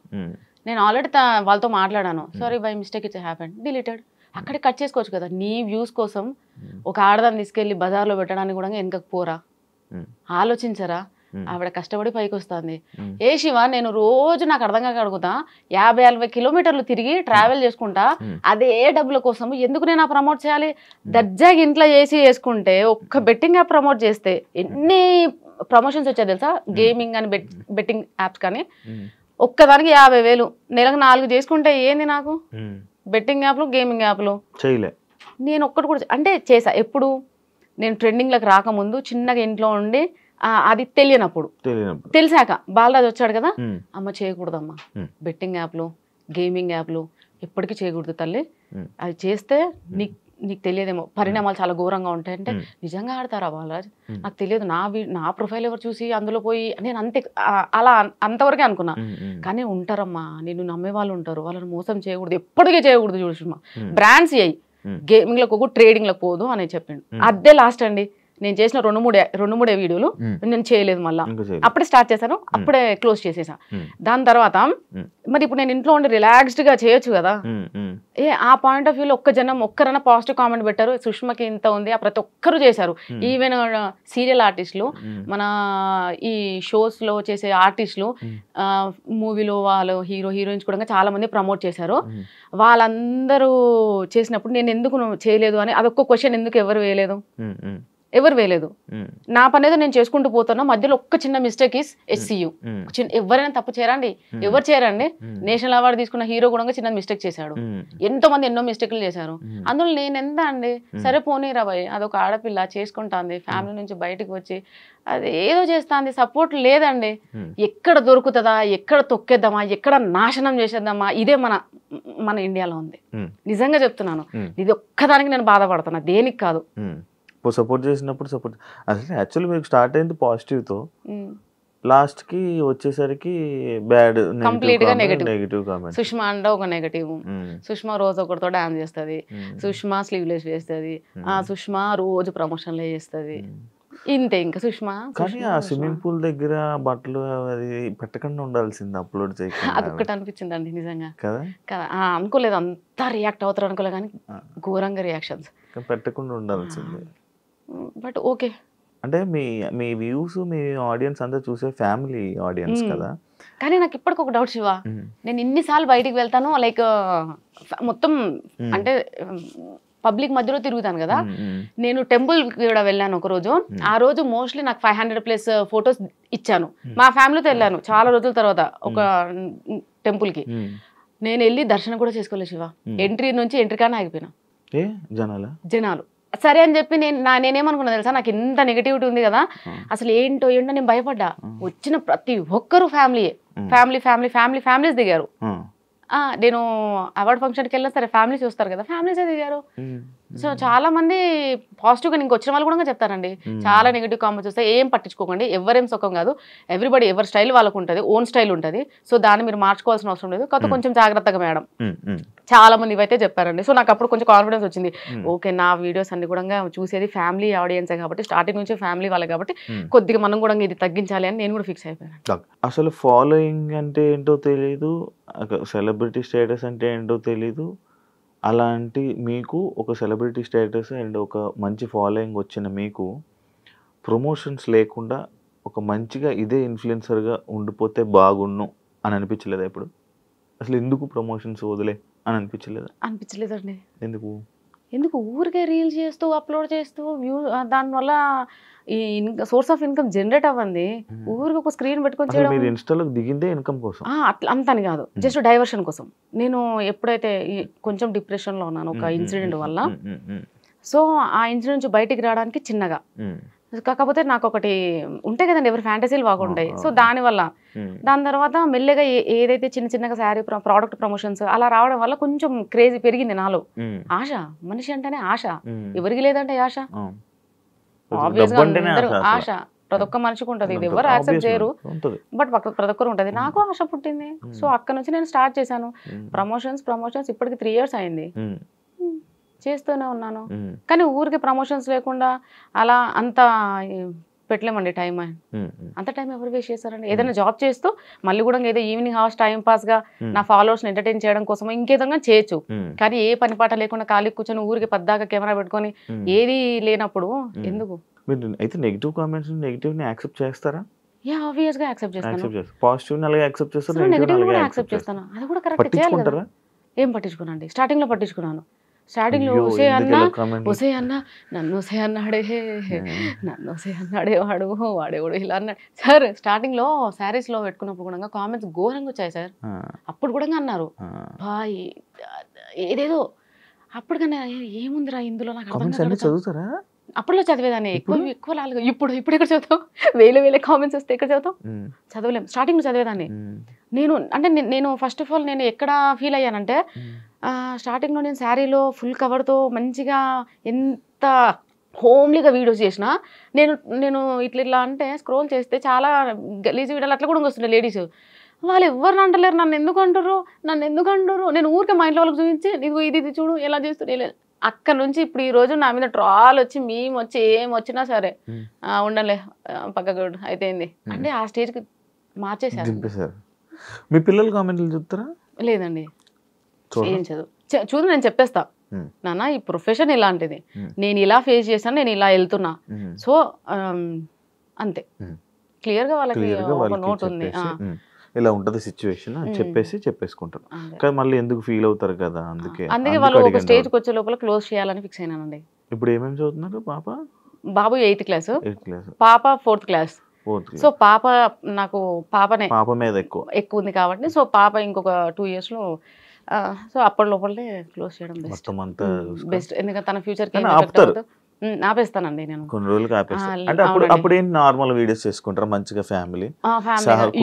నేను ఆల్రెడీ వాళ్ళతో మాట్లాడాను, sorry by mistake it's happened, deleted. అక్కడికి కట్ చేసుకోవచ్చు కదా. నీ వ్యూస్ కోసం ఒక ఆడదాన్ని తీసుకెళ్ళి బజార్లో పెట్టడానికి కూడా వెనకకు పోరా? ఆలోచించరా? ఆవిడ కష్టపడి పైకి వస్తుంది. ఏ శివ, నేను రోజు నాకు అర్థం కాక అడుగుతా, 50-60 కిలోమీటర్లు తిరిగి ట్రావెల్ చేసుకుంటా, అదే డబ్బుల కోసం ఎందుకు నేను ప్రమోట్ చేయాలి? దర్జాగా ఇంట్లో చేసుకుంటే, ఒక్క బెట్టింగ్ యాప్ ప్రమోట్ చేస్తే ఎన్ని ప్రమోషన్స్ వచ్చాయి తెలుసా? గేమింగ్ అని బెట్టింగ్ యాప్స్ కానీ ఒక్కదానికి 50,000, నెలకు 4 చేసుకుంటే ఏంది నాకు? బెట్టింగ్ యాప్లు, గేమింగ్ యాప్లు చేయలే. నేను ఒక్కటి కూడా అంటే చేసా. ఎప్పుడు నేను ట్రెండింగ్లకు రాకముందు చిన్నగా ఇంట్లో ఉండి, అది తెలియనప్పుడు. తెలిసాక బాలరాజు వచ్చాడు కదా, అమ్మ చేయకూడదమ్మా బెట్టింగ్ యాప్లు, గేమింగ్ యాప్లు ఎప్పటికీ చేయకూడదు తల్లి. అది చేస్తే నీకు తెలియదేమో, పరిణామాలు చాలా ఘోరంగా ఉంటాయంటే, నిజంగా ఆడతారా బాలరాజ్? నాకు తెలియదు, నా ప్రొఫైల్ ఎవరు చూసి అందులో పోయి, నేను అలా అంతవరకే అనుకున్నా. కానీ ఉంటారమ్మా, నిన్ను నమ్మే వాళ్ళు ఉంటారు, వాళ్ళని మోసం చేయకూడదు, ఎప్పటికీ చేయకూడదు. చూడమ్మా, బ్రాండ్స్ అయ్యి గేమింగ్లకు పోకు, ట్రేడింగ్లకు పోదు అని చెప్పిండు. అదే లాస్ట్ అండి. నేను చేసిన 2-3 వీడియోలు నేను చేయలేదు, మళ్ళీ అప్పుడే స్టార్ట్ చేశాను, అప్పుడే క్లోజ్ చేసేసా. దాని తర్వాత మరి ఇప్పుడు నేను ఇంట్లో ఉండి రిలాక్స్డ్ గా చేయొచ్చు కదా. ఆ పాయింట్ ఆఫ్ వ్యూలో ఒక్కరైనా పాజిటివ్ కామెంట్ పెట్టారు, సుష్మకి ఇంత ఉంది, ప్రతి ఒక్కరు చేశారు. ఈవెన్ సీరియల్ ఆర్టిస్టులు, మన ఈ షోస్ లో చేసే ఆర్టిస్టులు, మూవీలో వాళ్ళు హీరో హీరోయిన్స్ కూడా చాలా మంది ప్రమోట్ చేశారు. వాళ్ళందరూ చేసినప్పుడు నేను ఎందుకు చేయలేదు అని అదొక్క క్వశ్చన్ ఎందుకు ఎవరు వేయలేదు. నా పని ఏదో నేను చేసుకుంటూ పోతున్నా, మధ్యలో ఒక్క చిన్న మిస్టేక్ ఇస్ SCU. ఎవరైనా తప్పు చేయరండి, ఎవరు చేయరండి. నేషనల్ అవార్డు తీసుకున్న హీరో కూడా చిన్న మిస్టేక్ చేశాడు, ఎంతో మంది ఎన్నో మిస్టేక్లు చేశారు. అందులో నేను ఎంత అండి, సరే పోనీరా భయ్, అదొక ఆడపిల్ల చేసుకుంటాంది, ఫ్యామిలీ నుంచి బయటకు వచ్చి అది ఏదో చేస్తాంది, సపోర్ట్ లేదండి. ఎక్కడ దొరుకుతుందా, ఎక్కడ తొక్కేద్దామా, ఎక్కడ నాశనం చేసేద్దామా, ఇదే మన ఇండియాలో ఉంది. నిజంగా చెప్తున్నాను, ఇది ఒక్కదానికి నేను బాధపడుతున్నా, దేనికి కాదు. సపోర్ట్ చేసినప్పుడు అసలు యాక్చువల్లీ మీకు స్టార్ట్ అయింది పాజిటివ్తో, లాస్ట్ కి వచ్చేసరికి బ్యాడ్, కంప్లీట్ గా నెగటివ్ కామెంట్. సుష్మా అంటే ఒక నెగటివ్. సుష్మా రోజు ఒకరితో డాన్స్ చేస్తుంది, సుష్మా స్లీవ్లెస్ చేస్తుంది, సుష్మా రోజు ప్రమోషన్లే చేస్తుంది, ఇంతే. ఇంకా సుష్మా కానీ ఆ స్విమ్మింగ్ పూల్ దగ్గర బట్టలు అది పెట్టకుండా ఉండాల్సింది, అప్లోడ్ చేయకుండా. అదొక్కటి అనిపించిందండి నిజంగా కదా. అనుకోలేదు అంతా రియాక్ట్ అవుతారు అనుకోలే, కానీ ఘోరంగా రియాక్షన్స్. పెట్టకుండా ఉండాల్సింది. బట్ ఓకే, అంటే మీ వ్యూస్, మీ ఆడియన్స్ అంతా చూసే ఫ్యామిలీ ఆడియన్స్ కదా. కానీ నాకు ఇప్పటికి ఒక డౌట్ శివ, నేను ఇన్నిసార్లు బయటికి వెళ్తాను, లైక్ మొత్తం అంటే పబ్లిక్ మధ్యలో తిరుగుతాను కదా. నేను టెంపుల్ కూడా వెళ్ళాను ఒక రోజు. ఆ రోజు మోస్ట్లీ నాకు 500+ ఫొటోస్ ఇచ్చాను. మా ఫ్యామిలీతో వెళ్ళాను చాలా రోజుల తర్వాత ఒక టెంపుల్ కి. నేను వెళ్ళి దర్శనం కూడా చేసుకోలేదు శివ. ఎంట్రీ నుంచి ఎంట్రీ కానీ ఆగిపోయినా జనాలు. సరే అని చెప్పి నేనేమనుకున్నా తెలుసా, నాకు ఇంత నెగిటివిటీ ఉంది కదా, అసలు ఏంటో నేను భయపడ్డా. వచ్చిన ప్రతి ఒక్కరు ఫ్యామిలీస్ దిగారు. నేను అవార్డ్ ఫంక్షన్కి వెళ్ళినా సరే ఫ్యామిలీస్ చూస్తారు కదా, ఫ్యామిలీసే దిగారు. సో చాలా మంది పాజిటివ్గా ఇంక వచ్చిన వాళ్ళు కూడా చెప్తారండి, చాలా నెగిటివ్ కామెంట్స్ వస్తాయి, ఏం పట్టించుకోకండి, ఎవరేం సుఖం కాదు, ఎవ్రీబడి ఎవరి స్టైల్ వాళ్ళకు ఉంటుంది, ఓన్ స్టైల్ ఉంటుంది. సో దాన్ని మీరు మార్చుకోవాల్సిన అవసరం లేదు, కాకపోతే కొంచెం జాగ్రత్తగా మేడం. చాలా మంది ఇవైతే చెప్పారండి. సో నాకు అప్పుడు కొంచెం కాన్ఫిడెన్స్ వచ్చింది, ఓకే నా వీడియోస్ అన్ని కూడా చూసేది ఫ్యామిలీ ఆడియన్సే కాబట్టి, స్టార్టింగ్ నుంచి ఫ్యామిలీ వాళ్ళే కాబట్టి కొద్దిగా మనం కూడా ఇది తగ్గించాలి అని నేను కూడా ఫిక్స్ అయిపోయాను. అసలు ఫాలోయింగ్ అంటే ఏంటో తెలీదు, సెలబ్రిటీ స్టేటస్ అంటే ఏంటో తెలీదు. అలాంటి మీకు ఒక సెలబ్రిటీ స్టేటస్ అండ్ ఒక మంచి ఫాలోయింగ్ వచ్చిన మీకు ప్రమోషన్స్ లేకుండా ఒక మంచిగా ఇదే ఇన్ఫ్లుయెన్సర్గా ఉండిపోతే బాగుండు అని అనిపించలేదా ఇప్పుడు? అసలు ఎందుకు ప్రమోషన్స్ వదిలే అని అనిపించలేదండి. ఎందుకు ఊరికే రీల్స్ చేస్తూ అప్లోడ్ చేస్తూ దానివల్ల ఈ సోర్స్ ఆఫ్ ఇన్కమ్ జనరేట్ అవ్వండి. ఊరికి ఒక స్క్రీన్ పెట్టుకొని చేయడం, ఇన్స్టాలోకి దిగిందే ఇన్కమ్ కోసం, అట్లా అంతని కాదు, జస్ట్ డైవర్షన్ కోసం. నేను ఎప్పుడైతే కొంచెం డిప్రెషన్లో ఉన్నాను ఒక ఇన్సిడెంట్ వల్ల, సో ఆ ఇన్సిడెంట్ నుంచి బయటికి రావడానికి చిన్నగా, కాకపోతే నాకు ఒకటి ఉంటాయి కదండి, ఎవరి ఫ్యాంటసీలు బాగుంటాయి. సో దానివల్ల దాని తర్వాత మెల్లగా ఏదైతే చిన్నగా శారీ ప్రోడక్ట్ ప్రమోషన్స్ అలా రావడం వల్ల కొంచెం క్రేజీ పెరిగింది నాలో. ఆశ, మనిషి అంటేనే ఆశ, ఎవరికి లేదంటే ఆశ, ఆబ్వియస్గా అందరూ ఆశ ప్రతి ఒక్క మనిషికి ఉంటుంది, ఇది ఎవరు యాక్సెప్ట్ చేయరు, బట్ ప్రతి ఒక్కరు ఉంటుంది. నాకు ఆశ పుట్టింది. సో అక్కడ నుంచి నేను స్టార్ట్ చేశాను ప్రమోషన్స్. ఇప్పటికి 3 years అయింది చేస్తూనే ఉన్నాను. కానీ ఊరికి ప్రమోషన్స్ లేకుండా అలా అంత పెట్టలేమండి టైం. అంత టైం ఎవరు వేస్ట్ చేస్తారండి? ఏదైనా జాబ్ చేస్తూ మళ్ళీ కూడా ఏదో ఈవినింగ్ హవర్స్ టైం పాస్ గా నా ఫాలోవర్స్ ఎంటర్టైన్ చేయడం కోసం ఇంకేదంగా చేయొచ్చు. కానీ ఏ పని పాట లేకుండా ఖాళీ కూర్చొని ఊరికి పద్దాక కెమెరా పెట్టుకొని ఏది లేనప్పుడు ఎందుకు? అయితే నెగిటివ్ కామెంట్స్ నెగిటివ్ ని యాక్సెప్ట్ చేస్తారా? ఆబ్వియస్ గా యాక్సెప్ట్ చేస్తాను. పాజిటివ్ అలాగే యాక్సెప్ట్ చేస్తాను, నెగిటివ్ కూడా యాక్సెప్ట్ చేస్తాను. అది కూడా కరెక్ట్ చేయాలి కదా. ఏం పట్టించుకున్నాండి? స్టార్టింగ్ లో పట్టించుకున్నాను. స్టార్టింగ్ లో ఒసే అన్న నన్ను ఒసే అన్నాడే వాడేవాడు ఇలా అన్నాడు సార్. స్టార్టింగ్ లో శారీస్ లో పెట్టుకున్నప్పుడు కూడా కామెంట్స్ ఘోరంగా వచ్చాయి సార్. అప్పుడు కూడా అన్నారు బాయ్ ఏదేదో. అప్పుడు కన్నా ఏముందిరా ఇందులో నాకు చదువుతారా? అప్పుడులో చదివేదాన్ని ఎక్కువ లాగా. ఇప్పుడు ఎక్కడ చదువుతాం? వేలే కామెంట్స్ వస్తే ఎక్కడ చదువుతాం? చదవలేం. స్టార్టింగ్ లో చదివేదాన్ని నేను ఫస్ట్ ఆఫ్ ఆల్ నేను ఎక్కడ ఫీల్ అయ్యానంటే స్టార్టింగ్ లో నేను శారీలో ఫుల్ కవర్ తో మంచిగా ఎంత హోమ్లీగా వీడియోస్ చేసిన నేను ఇట్లా అంటే స్క్రోల్ చేస్తే చాలా గలీజ్ వీడియోలు అట్లా కూడా వస్తుండే లేడీస్. వాళ్ళు ఎవరిని అంటలేరు, నన్ను ఎందుకు అంటారు. నేను ఊరికే మా ఇంట్లో వాళ్ళకి చూపించి నీకు ఇది చూడు ఎలా చేస్తున్నా. అక్కడ నుంచి ఇప్పుడు ఈ రోజు నా మీద ట్రాల్ వచ్చి మేము వచ్చి ఏం వచ్చినా సరే ఉండలే పక్కకు అయితేంది అంటే ఆ స్టేజ్ కి మార్చేసారు. మీ పిల్లలు కామెంట్లు చూస్తారా? లేదండి, ఏం చూడు నేను చెప్పేస్తా నాన్న ఈ ప్రొఫెషన్ ఇలాంటిది, నేను ఇలా ఫేస్ చేశాను, నేను ఇలా వెళ్తున్నా. సో అంతే క్లియర్ గా వాళ్ళకి ఒక నోట్ ఉంది. ఇలా ఉంటది సిచ్యువేషన్ అని చెప్పేసుకుంటారు. కానీ మళ్ళీ ఎందుకు ఫీల్ అవుతారు కదా, అందుకే వాళ్ళు ఒక స్టేజ్కి వచ్చే లోపల క్లోజ్ చేయాలని ఫిక్స్ అయినానండి. ఇప్పుడు ఏమేమి చదువుతున్నారు? బాబు 8th క్లాస్, పాప 4th క్లాస్. సో పాప నాకు పాప మీద ఎక్కువ ఉంది కాబట్టి సో పాప ఇంకొక 2 years లో సో అప్పటి లోపలే క్లోజ్ చేయడం బెస్ట్. ఎందుకంటే తన ఫ్యూచర్ కి ఆపేస్తానండి నేను కొన్ని రోజులకి. అంటే అప్పుడు ఏంటి నార్మల్ వీడియోస్ చేసుకుంటారా మంచిగా ఫ్యామిలీ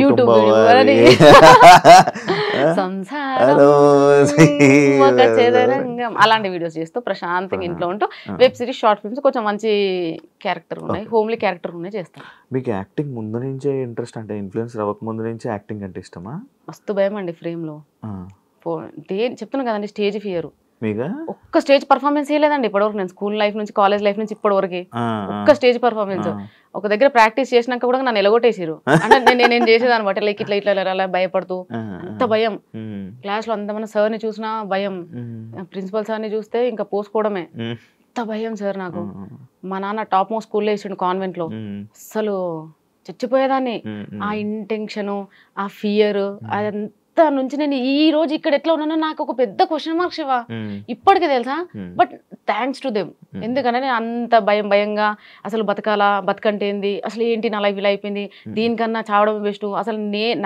యూట్యూబ్ అలాంటి వీడియోస్ చేస్తూ ప్రశాంతంగా ఇంట్లో ఉంటూ వెబ్ సిరీస్ షార్ట్ ఫిల్మ్స్ కొంచెం మంచి క్యారెక్టర్ ఉన్నాయి, హోమ్లీ క్యారెక్టర్ ఉన్నాయి చేస్తాను. మీకు యాక్టింగ్ ముందు నుంచే ఇంట్రెస్ట్ అంటే ఇన్ఫ్లుయెన్స్ అవ్వక ముందు నుంచే యాక్టింగ్ అంటే ఇష్టమా? మస్తు భయం అండి ఫ్రేమ్ లో. చెప్తున్నా కదండి స్టేజ్ ఫియర్. మీగా ఒక్క స్టేజ్ పర్ఫార్మెన్స్ చేయలేదండి ఇప్పటివరకు. నేను స్కూల్ లైఫ్ నుంచి కాలేజ్ లైఫ్ నుంచి ఇప్పటి వరకు ఒక్క స్టేజ్ పర్ఫార్మెన్స్. ఒక దగ్గర ప్రాక్టీస్ చేసినాక కూడా నన్ను ఎలగొట్టేసారు. అంటే నేను చేసేదాన్ని బట్టి లైక్ ఇట్లా అలా భయపడుతూ అంత భయం. క్లాస్ లో అంతమంది సార్ ని చూసినా భయం, ప్రిన్సిపల్ సార్ ని చూస్తే ఇంకా పోసుకోవడమే. అంత భయం సార్ నాకు. మా నాన్న టాప్ మోస్ట్ స్కూల్లో వేసిండు కాన్వెంట్ లో. అసలు చచ్చిపోయేదాన్ని. ఆ ఇంటెన్షన్, ఆ ఫియర్, అదంతా నుంచి నేను ఈ రోజు ఇక్కడ ఎట్లా ఉన్నానో నాకు ఒక పెద్ద క్వశ్చన్ మార్క్ శివ ఇప్పటికే తెలుసా. But thanks to them. ఎందుకంటే నేను అంత భయంగా అసలు బతకంటే ఏంది, అసలు ఏంటి నా లైఫ్ ఇలా అయిపోయింది, దీనికన్నా చావడం బెస్ట్, అసలు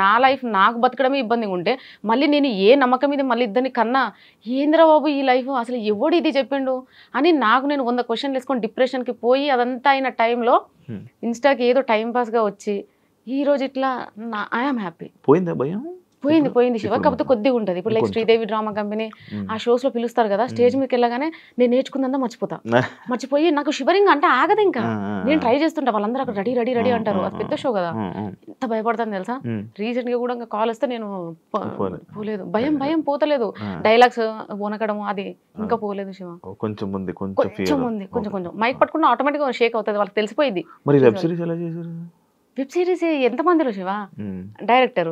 నా లైఫ్ నాకు బతకడమే ఇబ్బందిగా ఉంటే మళ్ళీ నేను ఏ నమ్మకం మీద మళ్ళీ ఇద్దరిని కన్నా ఏంద్రా బాబు ఈ లైఫ్, అసలు ఎవడు ఇది చెప్పిండు అని నాకు నేను 100 క్వశ్చన్లు వేసుకొని డిప్రెషన్కి పోయి అదంతా అయిన టైంలో ఇన్స్టాకి ఏదో టైంపాస్గా వచ్చి ఈ రోజు ఇట్లా ఐఎమ్ హ్యాపీ. పోయిందా భయం? పోయింది శివ. కాకపోతే కొద్దిగా ఉంటుంది. ఇప్పుడు లైక్ శ్రీదేవి డ్రామా కంపెనీ ఆ షోస్ లో పిలుస్తారు కదా, స్టేజ్ మీదకి వెళ్ళగానే నేను నేర్చుకుందా మర్చిపోయి నాకు షివరింగ్ అంటే ఆగదు. ఇంకా నేను ట్రై చేస్తుంటా, వాళ్ళందరూ అక్కడ రెడీ అంటారు. అది పెద్ద షో కదా, ఎంత భయపడతాను తెలుసా. రీసెంట్ గా కూడా ఇంకా కాల్ వస్తే నేను పోలేదు. భయం పోతలేదు. డైలాగ్స్ వనకడం అది ఇంకా పోలేదు శివ. కొంచెం మైక్ పట్టుకున్న ఆటోమేటిక్ గా షేక్ అవుతుంది, వాళ్ళకి తెలిసిపోయింది. వెబ్ సిరీస్ ఎంత మందిలో Shiva, director,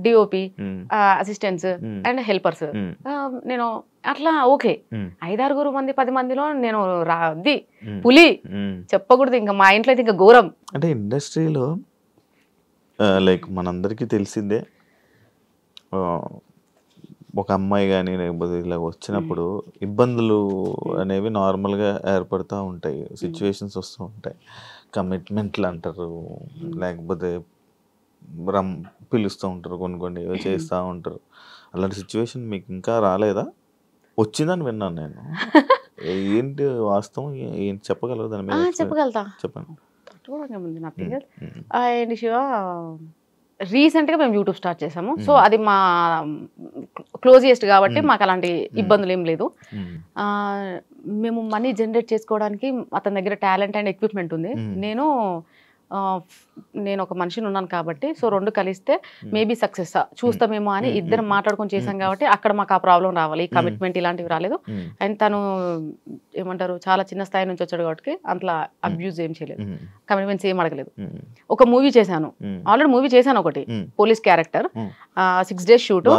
DOP, assistants and helpers. నేను అట్లా ఓకే 5-6 మంది 10 మందిలో నేను పులి చెప్పకూడదు. ఇంకా మా ఇంట్లో అయితే ఇంకా ఘోరం. అంటే ఇండస్ట్రీలో లైక్ మనందరికీ తెలిసిందే, ఒక అమ్మాయి కానీ లేకపోతే ఇలా వచ్చినప్పుడు ఇబ్బందులు అనేవి నార్మల్గా ఏర్పడుతూ ఉంటాయి, సిచ్యువేషన్స్ వస్తూ ఉంటాయి. కమిట్మెంట్లు అంటారు, లేకపోతే పిలుస్తూ ఉంటారు, కొన్ని చేస్తూ ఉంటారు. అలాంటి సిచ్యువేషన్ మీకు ఇంకా రాలేదా? వచ్చిందని విన్నాను నేను. ఏంటి వాస్తవం, ఏంటి చెప్పగలరు దాని మీద? చెప్పగలుగుతా, చెప్పండి. అండ్ శివ రీసెంట్గా మేము యూట్యూబ్ స్టార్ట్ చేసాము. సో అది మా క్లోజియెస్ట్ కాబట్టి మాకు అలాంటి ఇబ్బందులు ఏం లేదు. మేము మనీ జనరేట్ చేసుకోవడానికి అతని దగ్గర టాలెంట్ అండ్ ఎక్విప్మెంట్ ఉంది. నేను నేను ఒక మనిషిని ఉన్నాను కాబట్టి సో 2 కలిస్తే మేబీ సక్సెస్ చూస్తామేమో అని ఇద్దరం మాట్లాడుకొని చేశాం కాబట్టి అక్కడ మాకు ఆ ప్రాబ్లం రావాలి, ఈ కమిట్మెంట్ ఇలాంటివి రాలేదు. అండ్ తను ఏమంటారు చాలా చిన్న స్థాయి నుంచి వచ్చాడు కాబట్టి అట్లా అబ్యూజ్ ఏం చేయలేదు, కమిట్మెంట్స్ ఏం అడగలేదు. ఒక మూవీ చేశాను, ఆల్రెడీ మూవీ చేశాను ఒకటి, police character, 6 days shoot,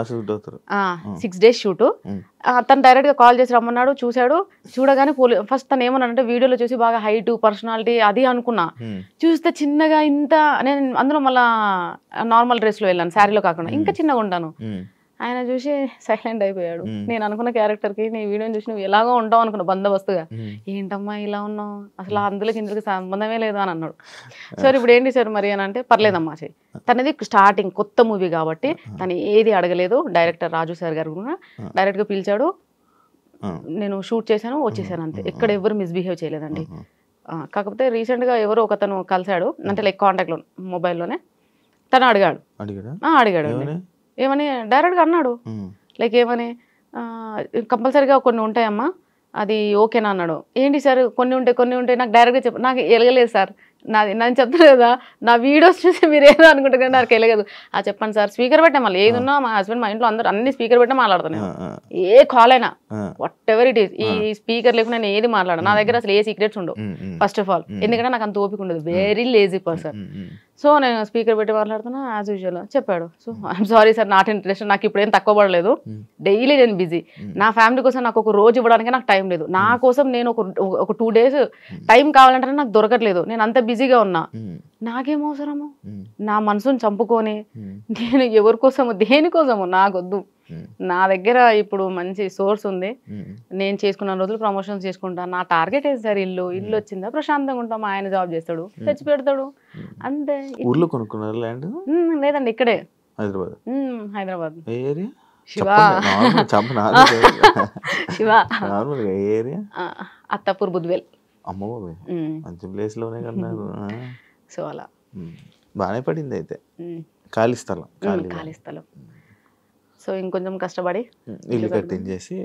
6 days shoot. తను డైరెక్ట్ గా కాల్ చేసి రమ్మన్నాడు, చూశాడు. చూడగానే ఫస్ట్ తను ఏమన్నాడంటే వీడియోలో చూసి బాగా హైట్ పర్సనాలిటీ అది అనుకున్నా, చూస్తే చిన్నగా ఇంత, నేను అందులో మళ్ళా నార్మల్ డ్రెస్ లో వెళ్ళాను, శారీలో కాకుండా ఇంకా చిన్నగా ఉంటాను. ఆయన చూసి సైలెంట్ అయిపోయాడు. నేను అనుకున్న క్యారెక్టర్ కి నీ వీడియోని చూసి నువ్వు ఎలాగో ఉంటావు అనుకున్నా బందోబస్తుగా, ఏంటమ్మా ఇలా ఉన్నావు, అసలు అందులోకి ఇందులోకి సంబంధమే లేదు అని అన్నాడు. సార్ ఇప్పుడు ఏంటి సార్ మరి అని అంటే, పర్లేదమ్మా చెయ్యి. తనది స్టార్టింగ్ కొత్త మూవీ కాబట్టి తను ఏది అడగలేదు. డైరెక్టర్ రాజు సార్ గారు కూడా డైరెక్ట్ గా పిలిచాడు, నేను షూట్ చేశాను, వచ్చేసాను అంతే. ఎక్కడ ఎవరు మిస్బిహేవ్ చేయలేదండి. కాకపోతే రీసెంట్ గా ఎవరో ఒకతను కలిశాడు, అంటే లైక్ కాంటాక్ట్ లో మొబైల్లోనే. తను అడిగాడు ఏమని, డైరెక్ట్ గా అన్నాడు లైక్ ఏమని, కంపల్సరీగా కొన్ని ఉంటాయమ్మా అది ఓకేనా అన్నాడు. ఏంటి సార్ కొన్ని ఉంటాయి నాకు డైరెక్ట్గా చెప్పు. నాకు ఎలగలేదు సార్, నేను చెప్తాను కదా నా వీడియోస్ చూసి మీరు ఏదో అనుకుంటారు కానీ నాకు ఎలగదు. చెప్పండి సార్, స్పీకర్ పెట్టా, మళ్ళీ ఏది ఉన్నా మా హస్బెండ్ మా ఇంట్లో అందరూ అన్ని స్పీకర్ పెట్టా మాట్లాడుతాను, ఏ కాల్ అయినా వాట్ ఎవర్ ఇట్ ఈస్. ఈ స్పీకర్ లేకుండా నేను ఏది మాట్లాడాను, నా దగ్గర అసలు ఏ సీక్రెట్స్ ఉండవు ఫస్ట్ ఆఫ్ ఆల్, ఎందుకంటే నాకు అంత ఓపిక ఉండదు, వెరీ లేజీ పర్సన్. సో నేను స్పీకర్ పెట్టి మాట్లాడుతున్నా యాజ్ యూజువల్. చెప్పాడు, so I'm sorry sir, not interest, నాకు ఇప్పుడు ఏం తక్కువ పడలేదు, డైలీ నేను బిజీ, నా ఫ్యామిలీ కోసం నాకు ఒక రోజు ఇవ్వడానికి నాకు టైం లేదు, నా కోసం నేను ఒక 2 days టైం కావాలంటే నాకు దొరకట్లేదు, నేను అంత బిజీగా ఉన్నా, నాకేం అవసరము నా మనసుని చంపుకొని నేను ఎవరి కోసము దేనికోసము నాకొద్దు. నా దగ్గర ఇప్పుడు మంచి సోర్స్ ఉంది, నేను చేసుకున్న రోజులు ప్రమోషన్స్ చేసుకుంటాను, నా టార్గెట్ ఏంటి సార్, ఇల్లు వచ్చిందా ప్రశాంతంగా ఉంటాం, ఆయన జాబ్ చేస్తాడు తెచ్చి పెడతాడు అంతే. ఊర్లో కొనుక్కున్నారు ల్యాండ్? లేదండి ఇక్కడే హైదరాబాద్. శివ అత్తాపూర్ బుద్వేల్. అమ్మో మంచి ప్లేస్ లోనే కన్నారు. సో అలా బాగానే పడింది అయితే. ఖాళీ స్థలం. సో ఇంకొంచెం కష్టపడి ఇల్లు కట్టించేసి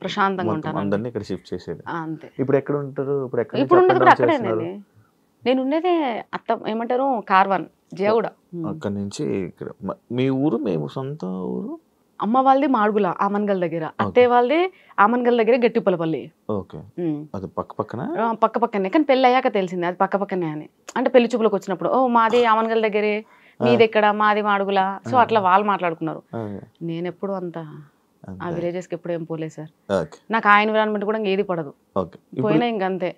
ప్రశాంతంగా ఉంటాను, అందరినీ ఇక్కడ షిఫ్ట్ చేసేది అంతే. ఇప్పుడు ఎక్కడ ఉంటారు? ఇప్పుడు ఉండేది కూడా అక్కడేనండి, నేను ఉండేది ఏమంటారు కార్వాన్ జయగూడ. అక్కడ నుంచి ఇక్కడ మీ ఊరు? మేము సొంత ఊరు. అమ్మ వాళ్ళది మాడుగుల ఆమన్గల్ దగ్గర, అత్తయ్య వాళ్ళది ఆమన్గల్ దగ్గర గట్టిపల్లపల్లి. ఓకే, అది పక్క పక్కనే, కానీ పెళ్ళి అయ్యాక తెలిసింది అది పక్క పక్కనే అని. అంటే పెళ్లి చూపులకు వచ్చినప్పుడు ఓ మాది ఆమన్గల్ దగ్గరే, మీది ఎక్కడ, మాది మాడుగుల. సో అట్లా వాళ్ళు మాట్లాడుకున్నారు. నేను ఎప్పుడు అంత ఆ విలేజెస్ కి ఎప్పుడు ఏం పోలేదు సార్, నాకు ఆ ఎన్విరాన్మెంట్ కూడా ఏది పడదు, పోయినా ఇంకంతే.